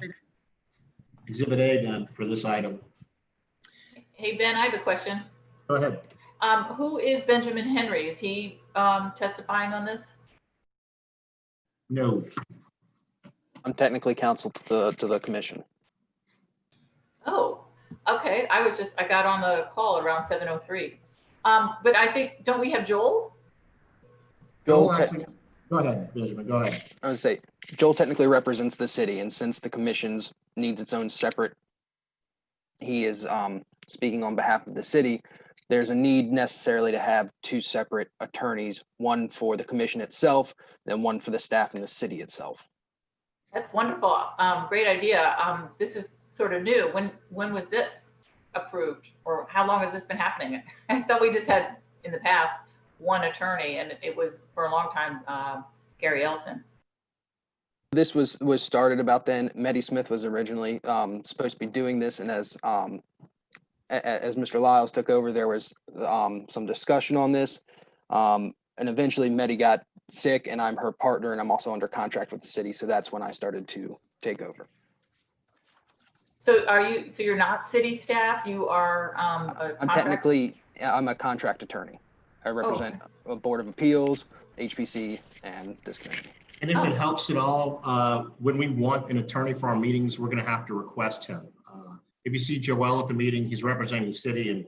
Exhibit A then for this item. Hey, Ben, I have a question. Go ahead. Who is Benjamin Henry? Is he testifying on this? No. I'm technically counsel to the commission. Oh, okay. I got on the call around 7:03. But I think, don't we have Joel? Joel Go ahead, Benjamin, go ahead. I would say Joel technically represents the city, and since the commission's needs its own separate, he is speaking on behalf of the city. There's a need necessarily to have two separate attorneys, one for the commission itself, then one for the staff and the city itself. That's wonderful. Great idea. This is sort of new. When was this approved, or how long has this been happening? I thought we just had in the past one attorney, and it was for a long time Gary Elson. This was started about then. Medi Smith was originally supposed to be doing this, and as Mr. Lyles took over, there was some discussion on this, and eventually Medi got sick, and I'm her partner, and I'm also under contract with the city, so that's when I started to take over. So you're not city staff? You are I'm a contract attorney. I represent a Board of Appeals, HPC, and this commission. And if it helps at all, when we want an attorney for our meetings, we're going to have to request him. If you see Joel at the meeting, he's representing the city, and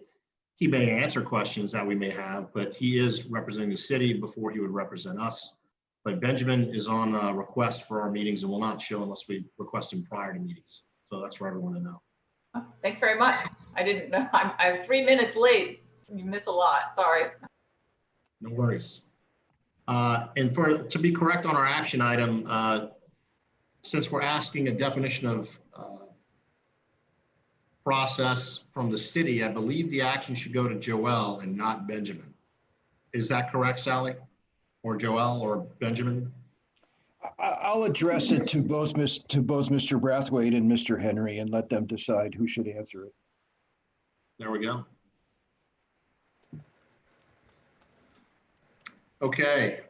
he may answer questions that we may have, but he is representing the city before he would represent us. But Benjamin is on request for our meetings and will not show unless we request him prior to meetings. So that's for everyone to know. Thanks very much. I didn't know. I'm 3 minutes late. You miss a lot. Sorry. No worries. And to be correct on our action item, since we're asking a definition of process from the city, I believe the action should go to Joel and not Benjamin. Is that correct, Sally? Or Joel or Benjamin? I'll address it to both Mr. Brathwaite and Mr. Henry and let them decide who should answer it. There we go. Okay.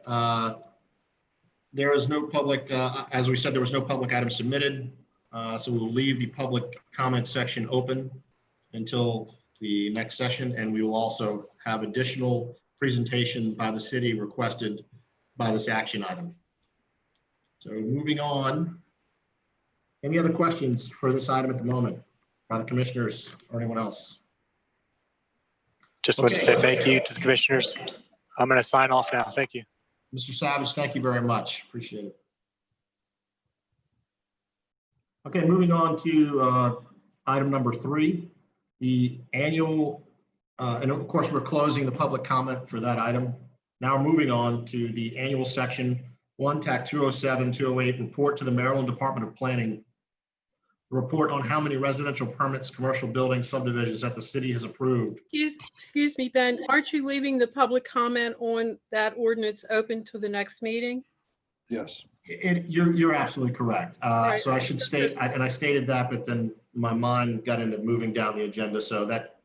There is no public, as we said, there was no public item submitted. So we will leave the public comment section open until the next session, and we will also have additional presentation by the city requested by this action item. So moving on, any other questions for this item at the moment by the commissioners or anyone else? Just want to say thank you to the commissioners. I'm going to sign off now. Thank you. Mr. Savage, thank you very much. Appreciate it. Okay, moving on to item number 3, the annual, and of course, we're closing the public comment for that item. Now we're moving on to the annual section 1, TAC 207-208, report to the Maryland Department of Planning. Report on how many residential permits, commercial buildings, subdivisions that the city has approved. Excuse me, Ben, aren't you leaving the public comment on that ordinance open to the next meeting? Yes. You're absolutely correct. Right. So I should state, and I stated that, but then my mind got into moving down the agenda. So that,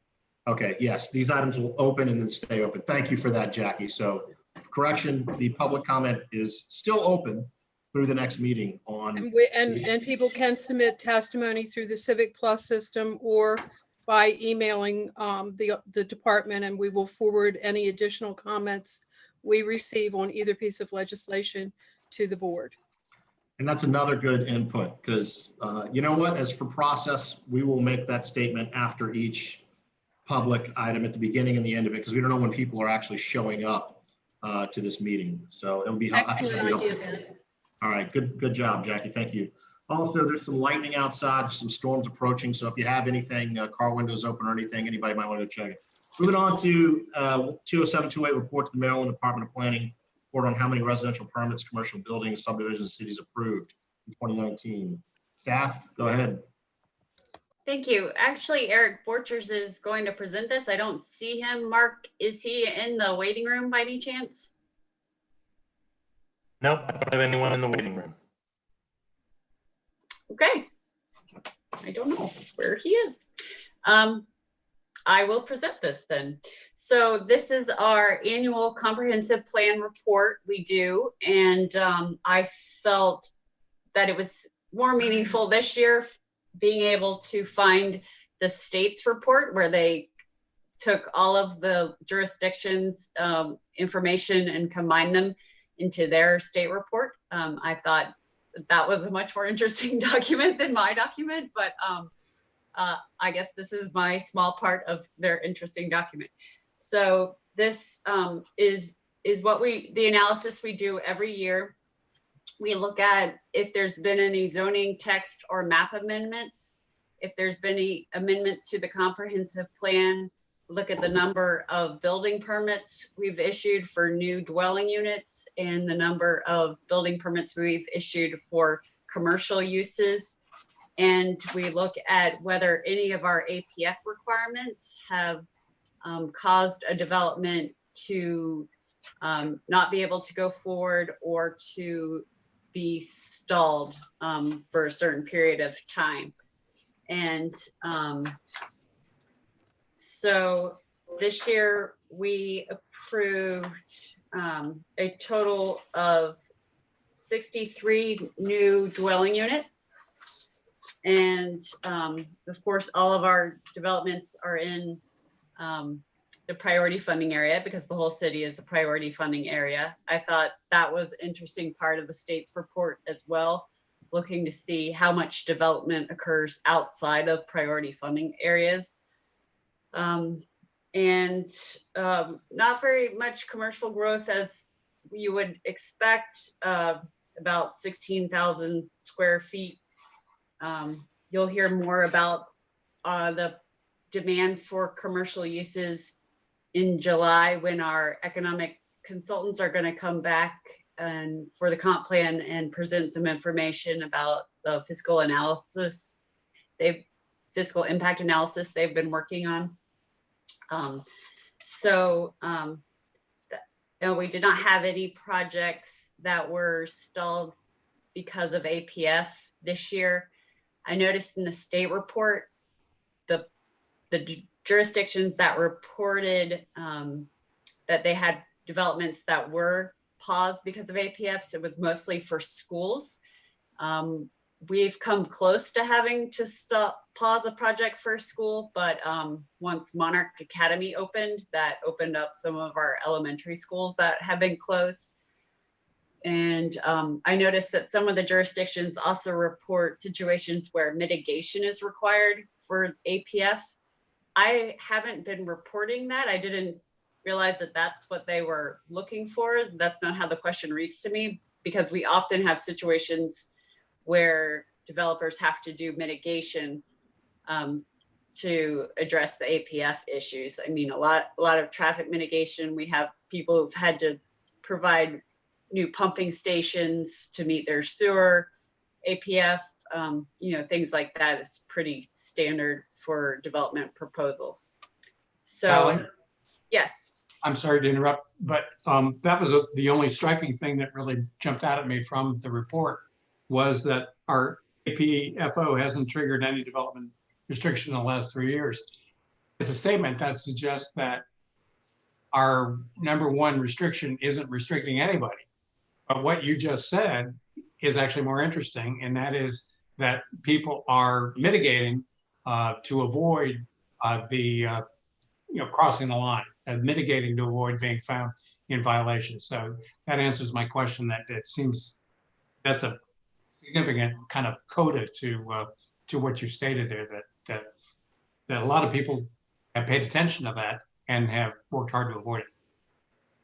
okay, yes, these items will open and then stay open. Thank you for that, Jackie. So correction, the public comment is still open through the next meeting on. And people can submit testimony through the Civic Plus system or by emailing the department, and we will forward any additional comments we receive on either piece of legislation to the board. And that's another good input, because you know what, as for process, we will make that statement after each public item at the beginning and the end of it, because we don't know when people are actually showing up to this meeting. So it'll be Excellent idea, Ben. All right, good job, Jackie. Thank you. Also, there's some lightning outside, there's some storms approaching. So if you have anything, car windows open or anything, anybody might want to check it. Moving on to 207-208, report to the Maryland Department of Planning. Report on how many residential permits, commercial buildings, subdivisions, cities approved in 2019. Staff, go ahead. Thank you. Actually, Eric Borchers is going to present this. I don't see him. Mark, is he in the waiting room by any chance? Nope, I don't have anyone in the waiting room. Okay. I don't know where he is. I will present this then. So this is our annual comprehensive plan report we do. And I felt that it was more meaningful this year being able to find the state's report where they took all of the jurisdictions information and combined them into their state report. I thought that was a much more interesting document than my document, but I guess this is my small part of their interesting document. So this is the analysis we do every year. We look at if there's been any zoning text or map amendments, if there's been any amendments to the comprehensive plan, look at the number of building permits we've issued for new dwelling units and the number of building permits we've issued for commercial uses. And we look at whether any of our APF requirements have caused a development to not be able to go forward or to be stalled for a certain period of time. And so this year we approved a total of 63 new dwelling units. And of course, all of our developments are in the priority funding area because the whole city is a priority funding area. I thought that was an interesting part of the state's report as well, looking to see how much development occurs outside of priority funding areas. And not very much commercial growth as you would expect, about 16,000 square feet. You'll hear more about the demand for commercial uses in July when our economic consultants are going to come back and for the comp plan and present some information about the fiscal analysis, fiscal impact analysis they've been working on. No, we did not have any projects that were stalled because of APF this year. I noticed in the state report, the jurisdictions that reported that they had developments that were paused because of APFs, it was mostly for schools. We've come close to having to pause a project for a school, but once Monarch Academy opened, that opened up some of our elementary schools that have been closed. And I noticed that some of the jurisdictions also report situations where mitigation is required for APF. I haven't been reporting that. I didn't realize that that's what they were looking for. That's not how the question reads to me, because we often have situations where developers have to do mitigation to address the APF issues. I mean, a lot of traffic mitigation. We have people who've had to provide new pumping stations to meet their sewer APF. Things like that is pretty standard for development proposals. So, Sally? Yes. I'm sorry to interrupt, but that was the only striking thing that really jumped out at me from the report was that our APFO hasn't triggered any development restriction in the last 3 years. It's a statement that suggests that our number one restriction isn't restricting anybody. But what you just said is actually more interesting, and that is that people are mitigating to avoid crossing the line, mitigating to avoid being found in violation. So that answers my question. That it seems that's a significant kind of coda to what you stated there. That a lot of people have paid attention to that and have worked hard to avoid it.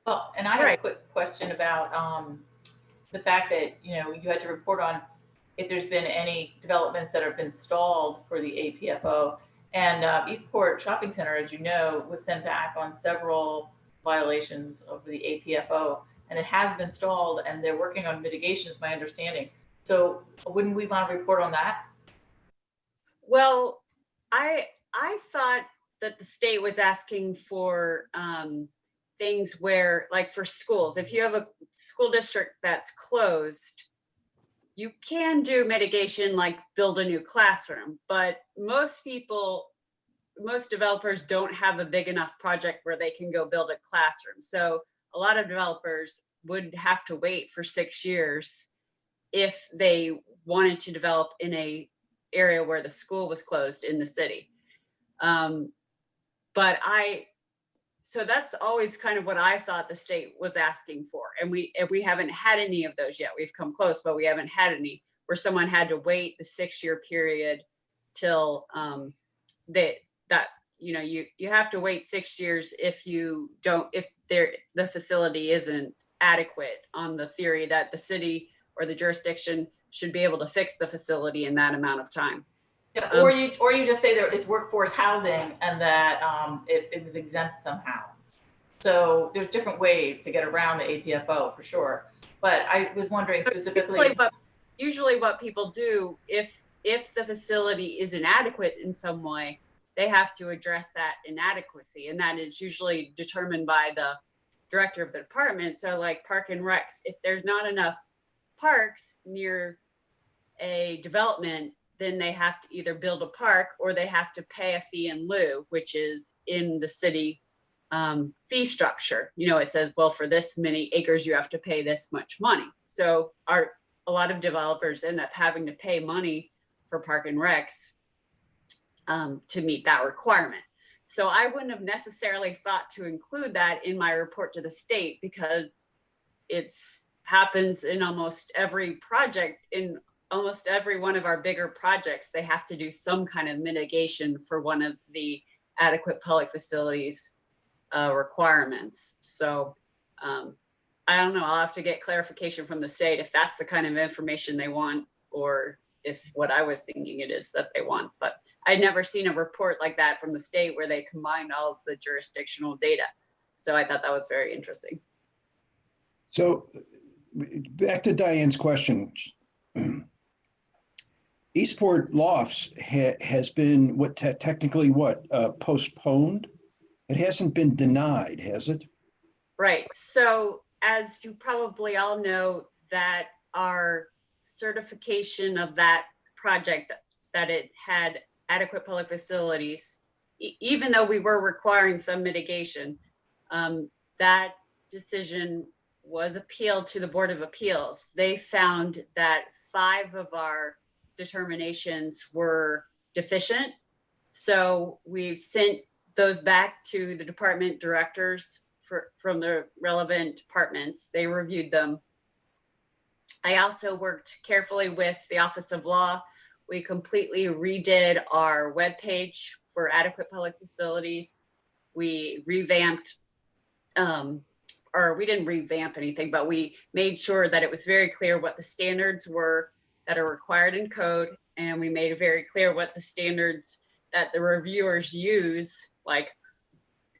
Well, and I have a quick question about the fact that, you had to report on if there's been any developments that have been stalled for the APFO. And Eastport Shopping Center, as you know, was sent back on several violations of the APFO, and it has been stalled, and they're working on mitigation, is my understanding. So wouldn't we want to report on that? Well, I thought that the state was asking for things where, like for schools, if you have a school district that's closed, you can do mitigation like build a new classroom, but most developers don't have a big enough project where they can go build a classroom. So a lot of developers would have to wait for 6 years if they wanted to develop in a area where the school was closed in the city. So that's always kind of what I thought the state was asking for. And we haven't had any of those yet. We've come close, but we haven't had any where someone had to wait the 6-year period till that you have to wait 6 years if the facility isn't adequate, on the theory that the city or the jurisdiction should be able to fix the facility in that amount of time. Yeah, or you just say that it's workforce housing and that it is exempt somehow. So there's different ways to get around the APFO for sure. But I was wondering specifically. Usually what people do, if the facility is inadequate in some way, they have to address that inadequacy, and that is usually determined by the director of the department. So like Park and Recs, if there's not enough parks near a development, then they have to either build a park or they have to pay a fee in lieu, which is in the city fee structure. It says, well, for this many acres, you have to pay this much money. So a lot of developers end up having to pay money for Park and Recs to meet that requirement. So I wouldn't have necessarily thought to include that in my report to the state, because it happens in almost every project. In almost every one of our bigger projects, they have to do some kind of mitigation for one of the adequate public facilities requirements. So I don't know, I'll have to get clarification from the state if that's the kind of information they want, or if what I was thinking it is that they want. But I'd never seen a report like that from the state where they combined all of the jurisdictional data. So I thought that was very interesting. So back to Diane's question. Eastport Lofts has been technically postponed? It hasn't been denied, has it? Right. So as you probably all know, that our certification of that project, that it had adequate public facilities, even though we were requiring some mitigation, that decision was appealed to the Board of Appeals. They found that 5 of our determinations were deficient. So we've sent those back to the department directors from the relevant departments. They reviewed them. I also worked carefully with the Office of Law. We completely redid our webpage for adequate public facilities. We revamped, or we didn't revamp anything, but we made sure that it was very clear what the standards were that are required in code. And we made it very clear what the standards that the reviewers use, like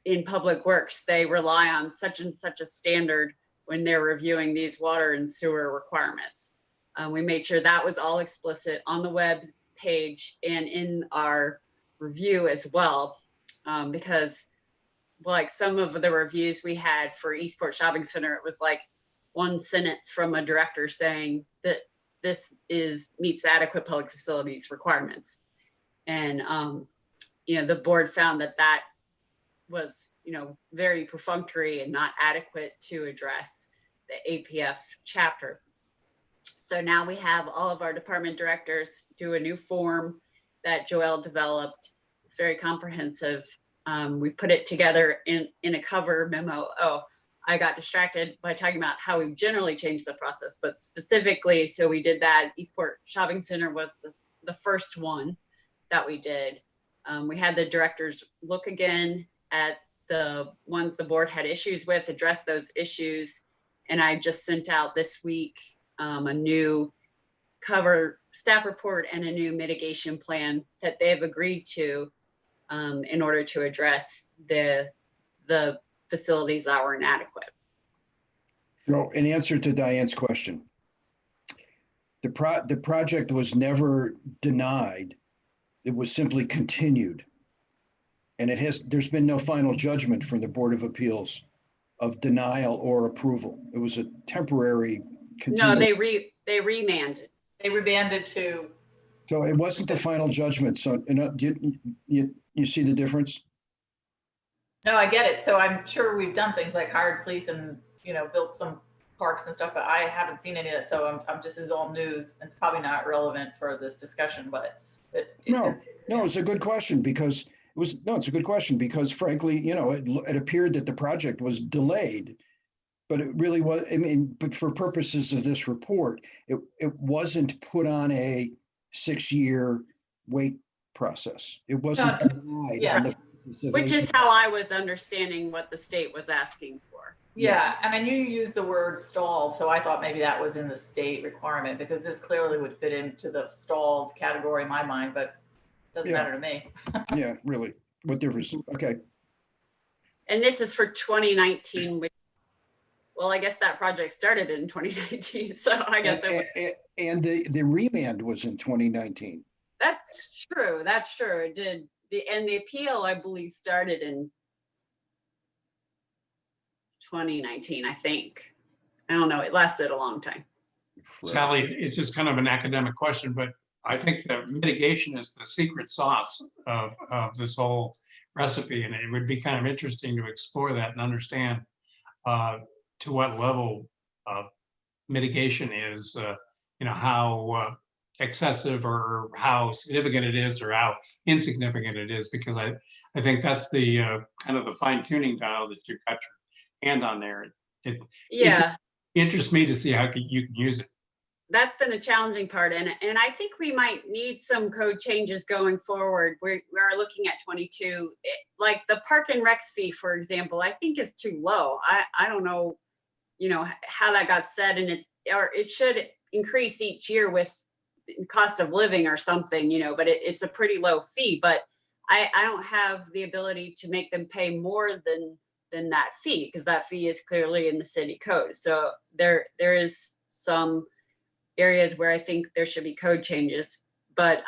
in public works, they rely on such and such a standard when they're reviewing these water and sewer requirements. We made sure that was all explicit on the web page and in our review as well, because like some of the reviews we had for Eastport Shopping Center, it was like one sentence from a director saying that this meets adequate public facilities requirements. And the board found that was very perfunctory and not adequate to address the APF chapter. So now we have all of our department directors do a new form that Joelle developed. It's very comprehensive. We put it together in a cover memo. Oh, I got distracted by talking about how we generally change the process, but specifically, so we did that. Eastport Shopping Center was the first one that we did. We had the directors look again at the ones the board had issues with, address those issues. And I just sent out this week a new cover staff report and a new mitigation plan that they have agreed to in order to address the facilities that were inadequate. So in answer to Diane's question, the project was never denied. It was simply continued. And there's been no final judgment from the Board of Appeals of denial or approval. It was a temporary. No, they remanded. They remanded to. So it wasn't the final judgment. So you see the difference? No, I get it. So I'm sure we've done things like hired police and built some parks and stuff, but I haven't seen any of that. So this is all news. It's probably not relevant for this discussion, but it's a good question because it's a good question because frankly, it appeared that the project was delayed, but it really was. I mean, but for purposes of this report, it wasn't put on a 6-year wait process. It wasn't denied on the Which is how I was understanding what the state was asking for. Yeah, and I knew you used the word stalled, so I thought maybe that was in the state requirement because this clearly would fit into the stalled category in my mind, but it doesn't Yeah. matter to me. Yeah, really. What difference? Okay. And this is for 2019, which, well, I guess that project started in 2019, so I guess And the remand was in 2019. that's true. That's true. It did. The appeal, I believe, started in 2019, I think. I don't know. It lasted a long time. Sally, it's just kind of an academic question, but I think that mitigation is the secret sauce of this whole recipe. And it would be kind of interesting to explore that and understand to what level mitigation is, how excessive or how significant it is or how insignificant it is, because I think that's the kind of the fine tuning dial that you've got your hand on there. It interests me to see how you can use it. That's been the challenging part. And I think we might need some code changes going forward. We are looking at 22, like the park and recs fee, for example, I think is too low. I don't know, how that got set, and it should increase each year with cost of living or something, but it's a pretty low fee, but I don't have the ability to make them pay more than that fee, because that fee is clearly in the city code. So there is some areas where I think there should be code changes, but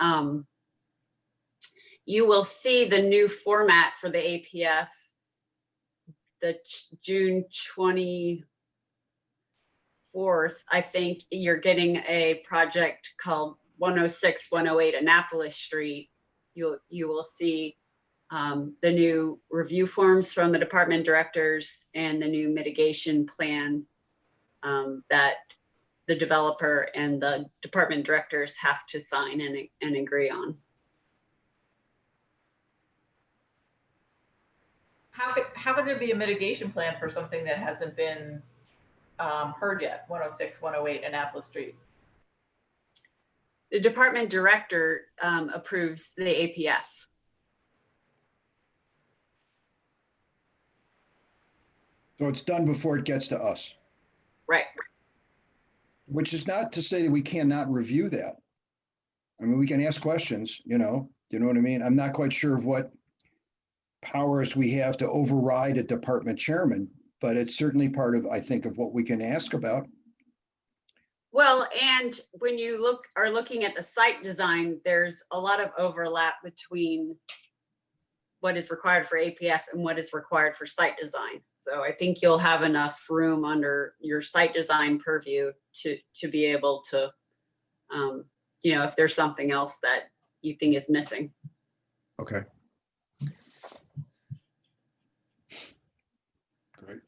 you will see the new format for the APF, the June 24th, I think you're getting a project called 106, 108 Annapolis Street. You will see the new review forms from the department directors and the new mitigation plan that the developer and the department directors have to sign and agree on. How could there be a mitigation plan for something that hasn't been heard yet? 106, 108 Annapolis Street. The department director approves the APF. So it's done before it gets to us. Right. Which is not to say that we cannot review that. I mean, we can ask questions, you know what I mean? I'm not quite sure of what powers we have to override a department chairman, but it's certainly part of, I think, of what we can ask about. Well, and when you are looking at the site design, there's a lot of overlap between what is required for APF and what is required for site design. So I think you'll have enough room under your site design purview to be able to, if there's something else that you think is missing. Okay. Great.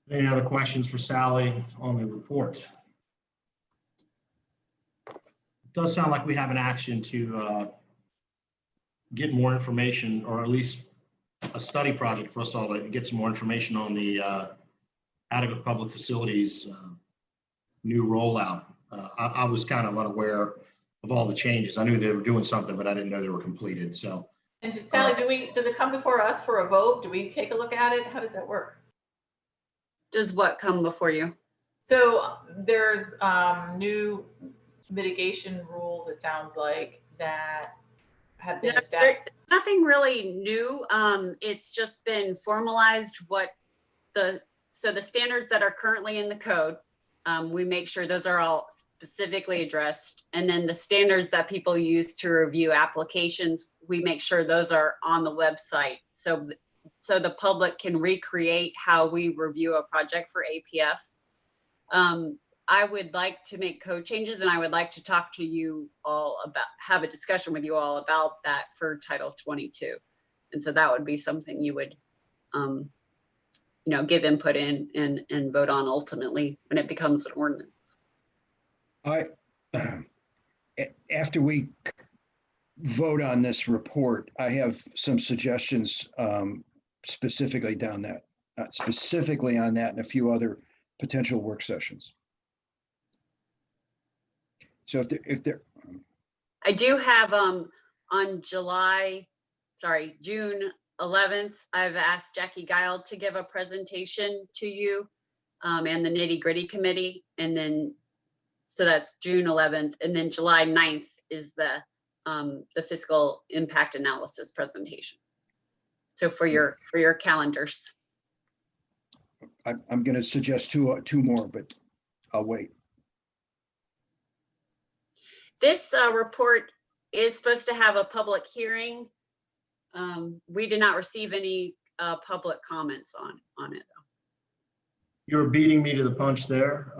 Any other questions for Sally on the report? It does sound like we have an action to get more information, or at least a study project for us all to get some more information on the adequate public facilities new rollout. I was kind of unaware of all the changes. I knew they were doing something, but I didn't know they were completed. So. And Sally, does it come before us for a vote? Do we take a look at it? How does that work? Does what come before you? So there's new mitigation rules, it sounds like, that have been established. Nothing really new. It's just been formalized so the standards that are currently in the code, we make sure those are all specifically addressed. And then the standards that people use to review applications, we make sure those are on the website. So the public can recreate how we review a project for APF. I would like to make code changes, and I would like to talk to you all have a discussion with you all about that for Title 22. And so that would be something you would, give input in and vote on ultimately when it becomes an ordinance. After we vote on this report, I have some suggestions specifically on that and a few other potential work sessions. So if there, I do have on July June 11th, I've asked Jackie Guile to give a presentation to you and the nitty gritty committee. And then, so that's June 11th. And then July 9th is the fiscal impact analysis presentation. So for your calendars. I'm going to suggest two more, but I'll wait. This report is supposed to have a public hearing. We did not receive any public comments on it. You're beating me to the punch there.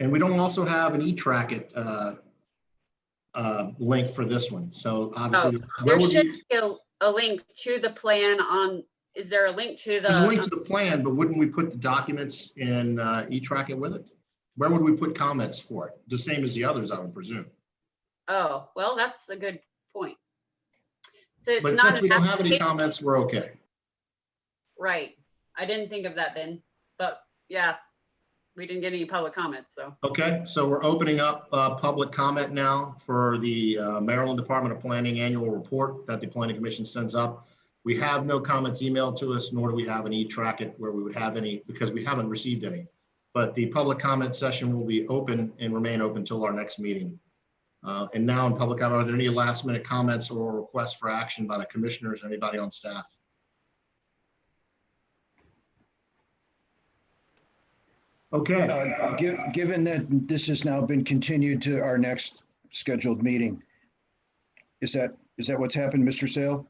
And we don't also have an e-track link for this one. So obviously, There should be a link to the plan on, is there a link to the? There's a link to the plan, but wouldn't we put the documents in e-track it with it? Where would we put comments for it? The same as the others, I would presume. Oh, well, that's a good point. So it's But not since we don't have any comments, we're okay. Right. I didn't think of that, Ben, but yeah, we didn't get any public comments, so. Okay, so we're opening up public comment now for the Maryland Department of Planning annual report that the Planning Commission sends up. We have no comments emailed to us, nor do we have an e-track it where we would have any, because we haven't received any. But the public comment session will be open and remain open until our next meeting. And now in public comment, are there any last minute comments or requests for action by the commissioners or anybody on staff? Okay. Given that this has now been continued to our next scheduled meeting, is that what's happened, Mr. Sale?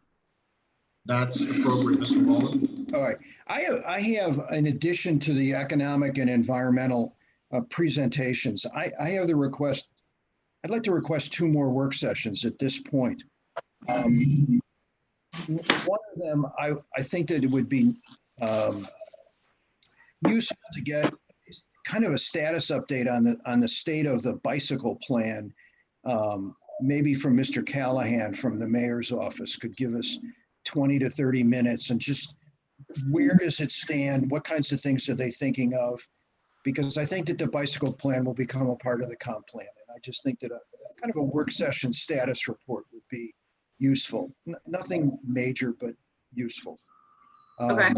That's appropriate, Mr. Rowland. All right. I have, in addition to the economic and environmental presentations, I have the request. I'd like to request 2 more work sessions at this point. One of them, I think that it would be useful to get kind of a status update on the state of the bicycle plan. Maybe from Mr. Callahan from the mayor's office could give us 20 to 30 minutes and just where does it stand? What kinds of things are they thinking of? Because I think that the bicycle plan will become a part of the comp plan. And I just think that a kind of a work session status report would be useful. Nothing major, but useful. Okay.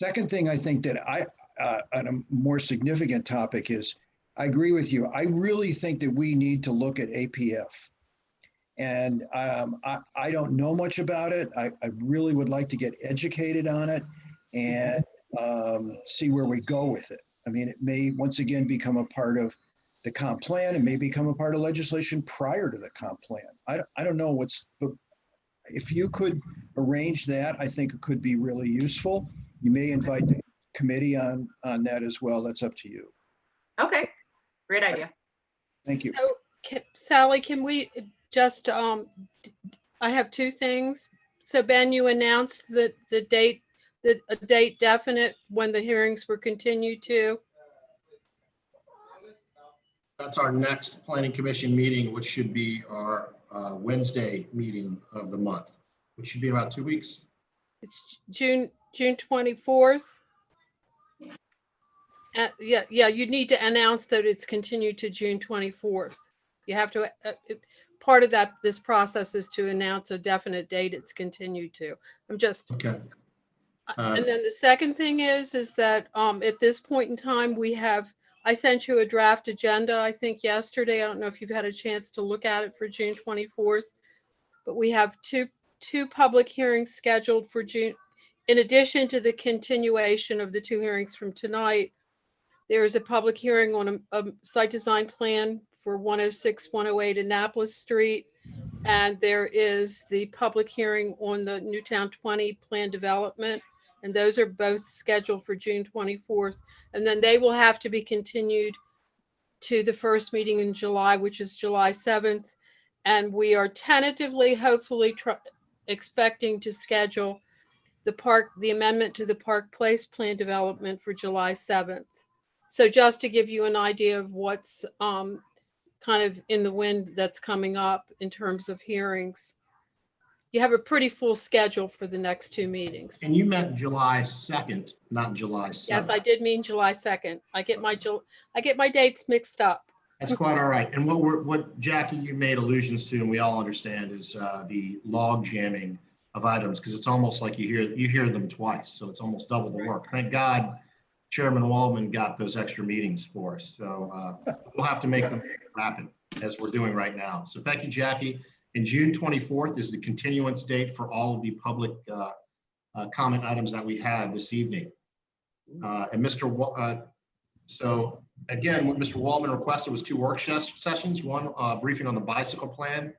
Second thing I think that on a more significant topic is, I agree with you. I really think that we need to look at APF. And I don't know much about it. I really would like to get educated on it and see where we go with it. I mean, it may once again become a part of the comp plan. It may become a part of legislation prior to the comp plan. I don't know but if you could arrange that, I think it could be really useful. You may invite the committee on that as well. That's up to you. Okay, great idea. Thank you. So, Sally, can we just, I have 2 things. So Ben, you announced that a date definite when the hearings were continued to. That's our next planning commission meeting, which should be our Wednesday meeting of the month, which should be in about 2 weeks. It's June 24th. Yeah, you need to announce that it's continued to June 24th. You have to, part of this process is to announce a definite date it's continued to. I'm just. Okay. And then the second thing is that at this point in time, I sent you a draft agenda, I think yesterday. I don't know if you've had a chance to look at it for June 24th, but we have two public hearings scheduled for June. In addition to the continuation of the 2 hearings from tonight, there is a public hearing on a site design plan for 106, 108 Annapolis Street. And there is the public hearing on the Newtown 20 plan development. And those are both scheduled for June 24th. And then they will have to be continued to the first meeting in July, which is July 7th. And we are tentatively, hopefully expecting to schedule the amendment to the Park Place plan development for July 7th. So just to give you an idea of what's kind of in the wind that's coming up in terms of hearings. You have a pretty full schedule for the next 2 meetings. And you meant July 2nd, not July 7th. Yes, I did mean July 2nd. I get my dates mixed up. That's quite all right. And what Jackie, you made allusions to, and we all understand, is the log jamming of items, because it's almost like you hear them twice, so it's almost double the work. Thank God Chairman Waldman got those extra meetings for us, so we'll have to make them happen as we're doing right now. So thank you, Jackie. And June 24th is the continuance date for all of the public comment items that we had this evening. And so again, what Mr. Waldman requested was 2 work sessions, one briefing on the bicycle plan.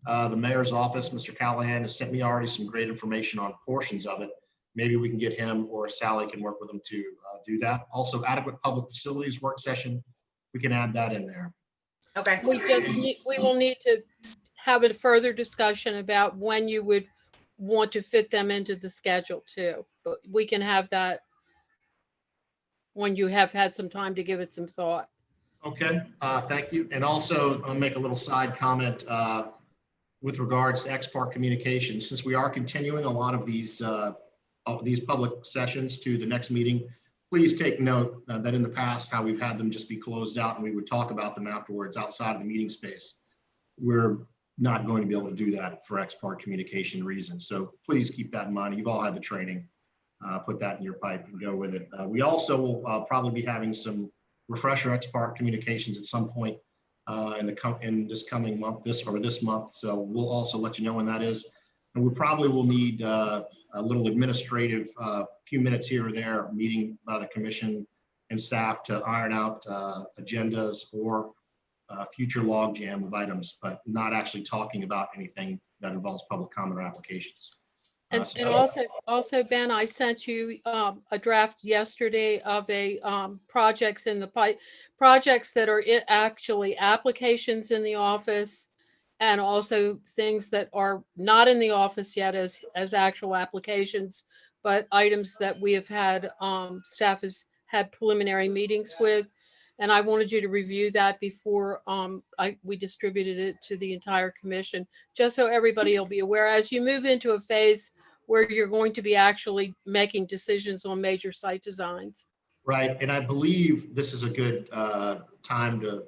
The mayor's office, Mr. Callahan, has sent me already some great information on portions of it. Maybe we can get him or Sally can work with him to do that. Also, adequate public facilities work session, we can add that in there. Okay. We will need to have a further discussion about when you would want to fit them into the schedule too. But we can have that when you have had some time to give it some thought. Okay, thank you. And also, I'll make a little side comment with regards to ex-part communications. Since we are continuing a lot of these public sessions to the next meeting, please take note that in the past, how we've had them just be closed out and we would talk about them afterwards outside of the meeting space. We're not going to be able to do that for ex-part communication reasons. So please keep that in mind. You've all had the training. Put that in your pipe and go with it. We also will probably be having some refresher ex-part communications at some point in this coming month, this month. So we'll also let you know when that is. And we probably will need a little administrative few minutes here or there meeting by the commission and staff to iron out agendas or future log jam of items, but not actually talking about anything that involves public comment or applications. And also, Ben, I sent you a draft yesterday of a projects in the pipe, projects that are actually applications in the office, and also things that are not in the office yet as actual applications, but items that we have had, staff has had preliminary meetings with. And I wanted you to review that before we distributed it to the entire commission, just so everybody will be aware as you move into a phase where you're going to be actually making decisions on major site designs. Right, and I believe this is a good time to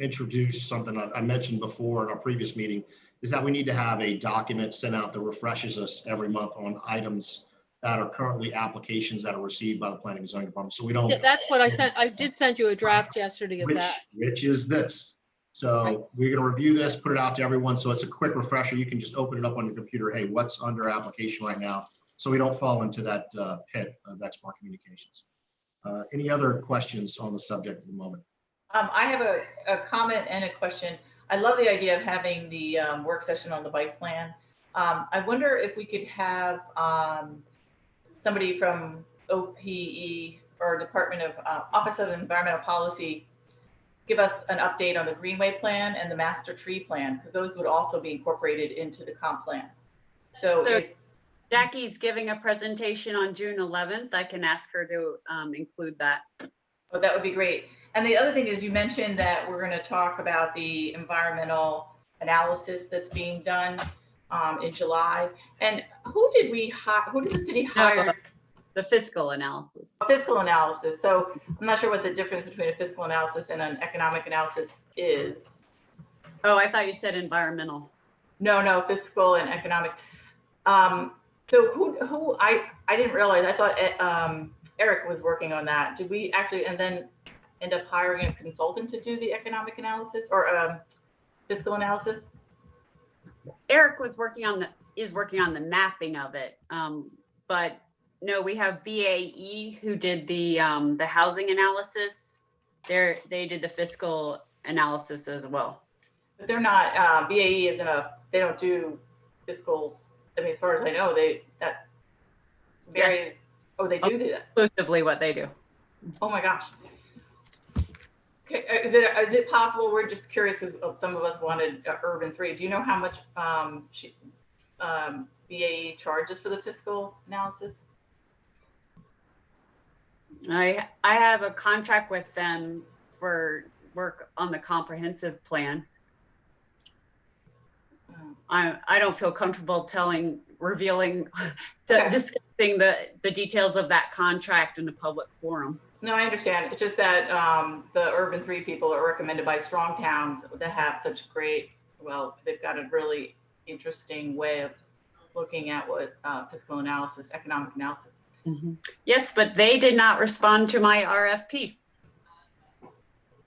introduce something I mentioned before in our previous meeting, is that we need to have a document sent out that refreshes us every month on items that are currently applications that are received by the planning and zoning department. So we don't. That's what I sent. I did send you a draft yesterday of that. Which is this. So Right. We're going to review this, put it out to everyone. So it's a quick refresher. You can just open it up on your computer. Hey, what's under application right now? So we don't fall into that pit of ex-part communications. Any other questions on the subject at the moment? I have a comment and a question. I love the idea of having the work session on the bike plan. I wonder if we could have somebody from OPE or Department of Office of Environmental Policy give us an update on the Greenway plan and the master tree plan, because those would also be incorporated into the comp plan. So Jackie's giving a presentation on June 11th. I can ask her to include that. Oh, that would be great. And the other thing is, you mentioned that we're going to talk about the environmental analysis that's being done in July. And who did the city hire? The fiscal analysis. Fiscal analysis. So I'm not sure what the difference between a fiscal analysis and an economic analysis is. Oh, I thought you said environmental. No, fiscal and economic. So who I didn't realize. I thought Eric was working on that. Did we actually and then end up hiring a consultant to do the economic analysis or fiscal analysis? Eric is working on the mapping of it. But no, we have BAE who did the housing analysis. They did the fiscal analysis as well. But they're not, BAE isn't they don't do fiscals. I mean, as far as I know, that varies. Yes. Oh, they do that. Exclusively what they do. Oh my gosh. Okay, is it possible? We're just curious because some of us wanted Urban 3. Do you know how much BAE charges for the fiscal analysis? I have a contract with them for work on the comprehensive plan. I don't feel comfortable discussing the details of that contract in a public forum. No, I understand. It's just that the urban 3 people are recommended by strong towns that have such great, well, they've got a really interesting way of looking at what fiscal analysis, economic analysis. Yes, but they did not respond to my RFP.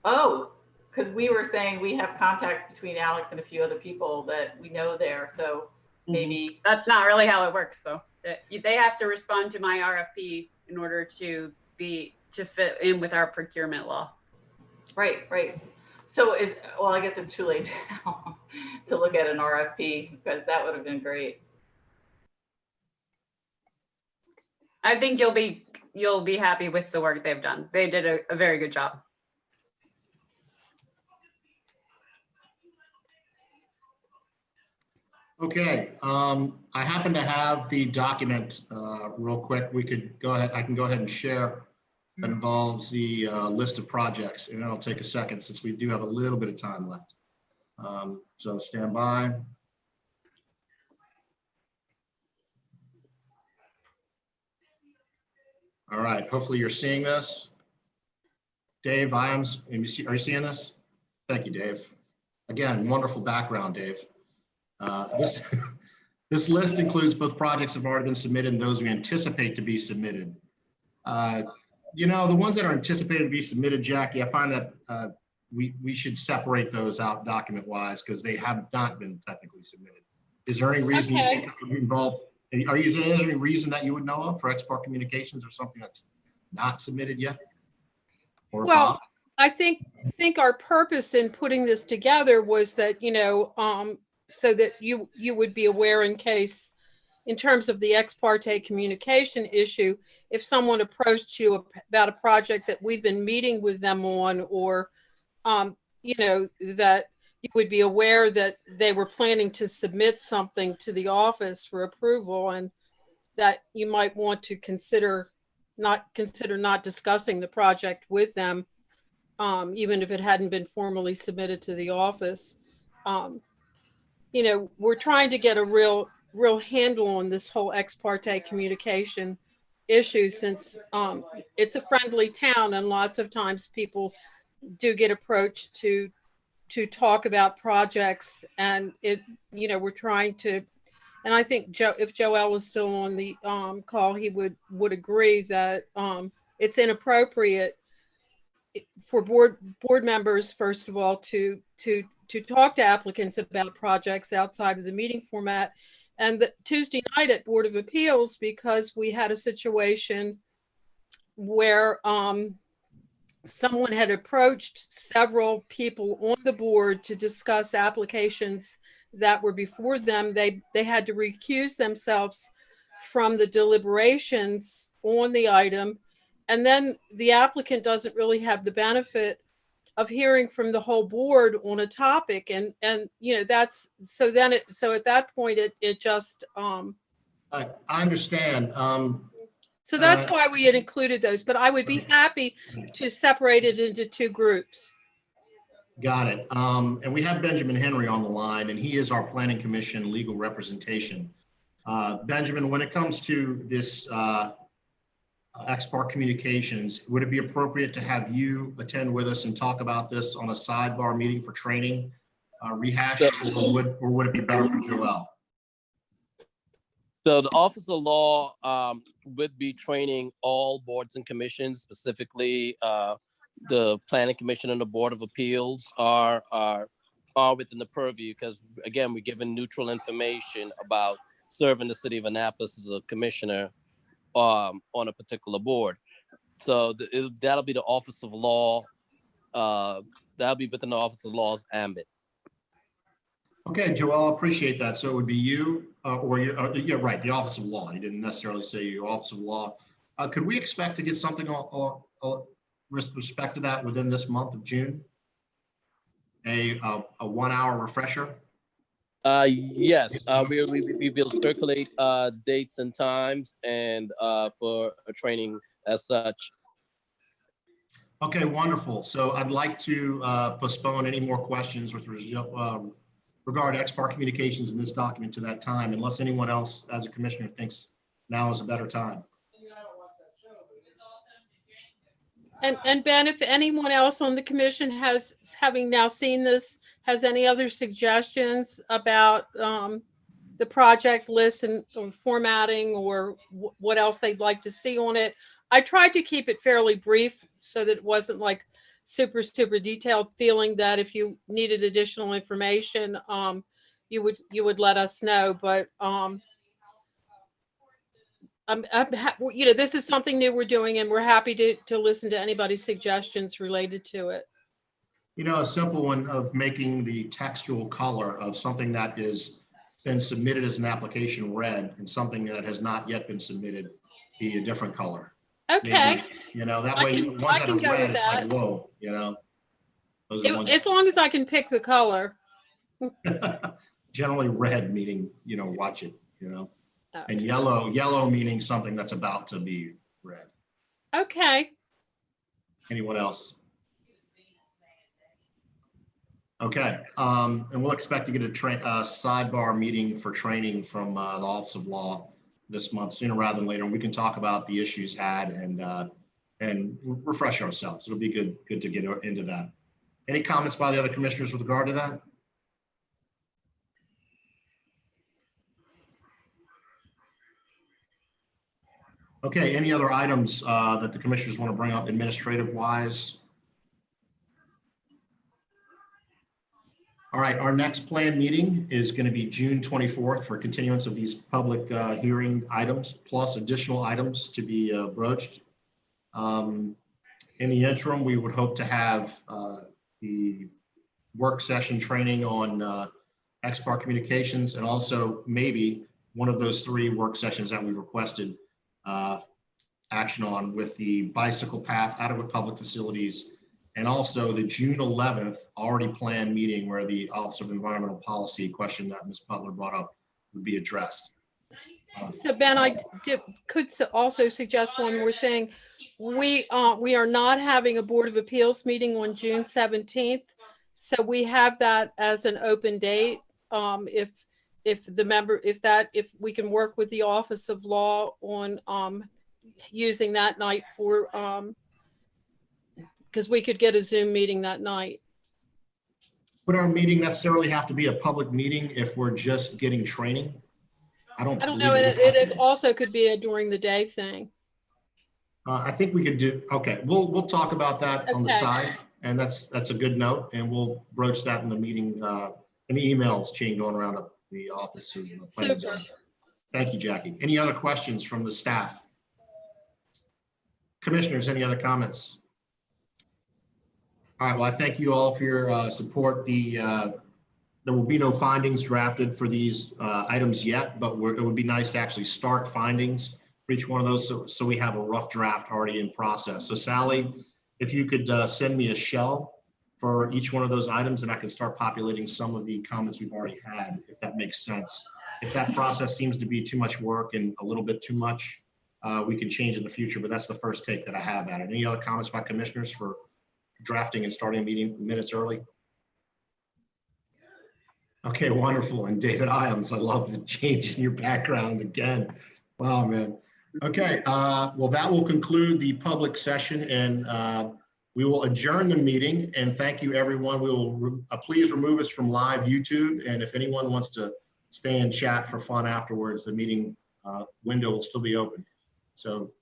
Oh, because we were saying we have contacts between Alex and a few other people that we know there. So maybe that's not really how it works, though. They have to respond to my RFP in order to fit in with our procurement law. Right. So well, I guess it's too late now to look at an RFP because that would have been great. I think you'll be happy with the work they've done. They did a very good job. Okay, I happen to have the document real quick. We could go ahead. I can go ahead and share. That involves the list of projects, and it'll take a second since we do have a little bit of time left. So stand by. All right, hopefully you're seeing this. Dave Iams, are you seeing this? Thank you, Dave. Again, wonderful background, Dave. This list includes both projects that have already been submitted and those we anticipate to be submitted. You know, the ones that are anticipated to be submitted, Jackie, I find that we should separate those out document-wise because they have not been technically submitted. Is there any reason you think that would be involved? Is there any reason that you would know of for Export Communications or something that's not submitted yet? Or well, Bob? I think our purpose in putting this together was that, you know, so that you would be aware in case, in terms of the ex parte communication issue, if someone approached you about a project that we've been meeting with them on, or, you know, that you would be aware that they were planning to submit something to the office for approval, and that you might want to consider not discussing the project with them, even if it hadn't been formally submitted to the office. You know, we're trying to get a real handle on this whole ex parte communication issue, since it's a friendly town and lots of times people do get approached to talk about projects, and it, you know, we're trying to, and I think if Joel was still on the call, he would agree that it's inappropriate for board members, first of all, to talk to applicants about projects outside of the meeting format. And the Tuesday night at Board of Appeals, because we had a situation where someone had approached several people on the board to discuss applications that were before them, they had to recuse themselves from the deliberations on the item. And then the applicant doesn't really have the benefit of hearing from the whole board on a topic. And you know, that's, so then so at that point, it just. I understand. So that's why we had included those, but I would be happy to separate it into 2 groups. Got it. And we have Benjamin Henry on the line, and he is our Planning Commission legal representation. Benjamin, when it comes to this ex parte communications, would it be appropriate to have you attend with us and talk about this on a sidebar meeting for training, rehash, or would it be better for Joel? So the Office of Law would be training all boards and commissions, specifically the Planning Commission and the Board of Appeals are within the purview, because again, we're given neutral information about serving the city of Annapolis as a commissioner on a particular board. So that'll be the Office of Law. That'll be within the Office of Law's ambit. Okay, Joel, I appreciate that. So it would be you or yeah, right, the Office of Law. You didn't necessarily say your Office of Law. Could we expect to get something with respect to that within this month of June? A 1 hour refresher? Yes, we will circulate dates and times and for a training as such. Okay, wonderful. So I'd like to postpone any more questions with regard to ex parte communications in this document to that time, unless anyone else as a commissioner thinks now is a better time. And Ben, if anyone else on the commission having now seen this, has any other suggestions about the project list and or formatting or what else they'd like to see on it? I tried to keep it fairly brief so that it wasn't like super detailed, feeling that if you needed additional information, you would let us know. But this is something new we're doing, and we're happy to listen to anybody's suggestions related to it. You know, a simple one of making the textual color of something that is been submitted as an application red and something that has not yet been submitted be a different color. Okay. Maybe, you know, that I way, can- ones I that can are go red, with it's that. like, whoa, you know. Those are ones As long as I can pick the color. generally red meaning, you know, watch it, you know. Oh. And yellow meaning something that's about to be red. Okay. Anyone else? Okay, and we'll expect to get a sidebar meeting for training from the Office of Law this month, sooner rather than later. And we can talk about the issues had and refresh ourselves. It'll be good to get into that. Any comments by the other commissioners with regard to that? Okay, any other items that the commissioners want to bring up administrative wise? All right, our next planned meeting is going to be June 24th for continuance of these public hearing items, plus additional items to be broached. In the interim, we would hope to have the work session training on XPAR communications, and also maybe one of those 3 work sessions that we've requested action on with the bicycle path, adequate public facilities, and also the June 11th already planned meeting where the Office of Environmental Policy question that Ms. Butler brought up would be addressed. So Ben, I could also suggest one more thing. We are not having a Board of Appeals meeting on June 17th. So we have that as an open date. If we can work with the Office of Law on using that night for because we could get a Zoom meeting that night. Would our meeting necessarily have to be a public meeting if we're just getting training? I don't know. It also could be a during the day thing. I think we could do, okay, we'll talk about that on the side, and that's a good note, and we'll broach that in the meeting, in the emails chain going around the office. Super. Thank you, Jackie. Any other questions from the staff? Commissioners, any other comments? All right, well, I thank you all for your support. There will be no findings drafted for these items yet, but it would be nice to actually start findings for each one of those so we have a rough draft already in process. So Sally, if you could send me a shell for each one of those items, and I can start populating some of the comments we've already had, if that makes sense. If that process seems to be too much work and a little bit too much, we can change in the future, but that's the first take that I have at it. Any other comments by commissioners for drafting and starting a meeting minutes early? Okay, wonderful. And David Iams, I love the change in your background again. Wow, man. Okay, well, that will conclude the public session, and we will adjourn the meeting. And thank you, everyone. We will please remove us from live YouTube. And if anyone wants to stay and chat for fun afterwards, the meeting window will still be open. So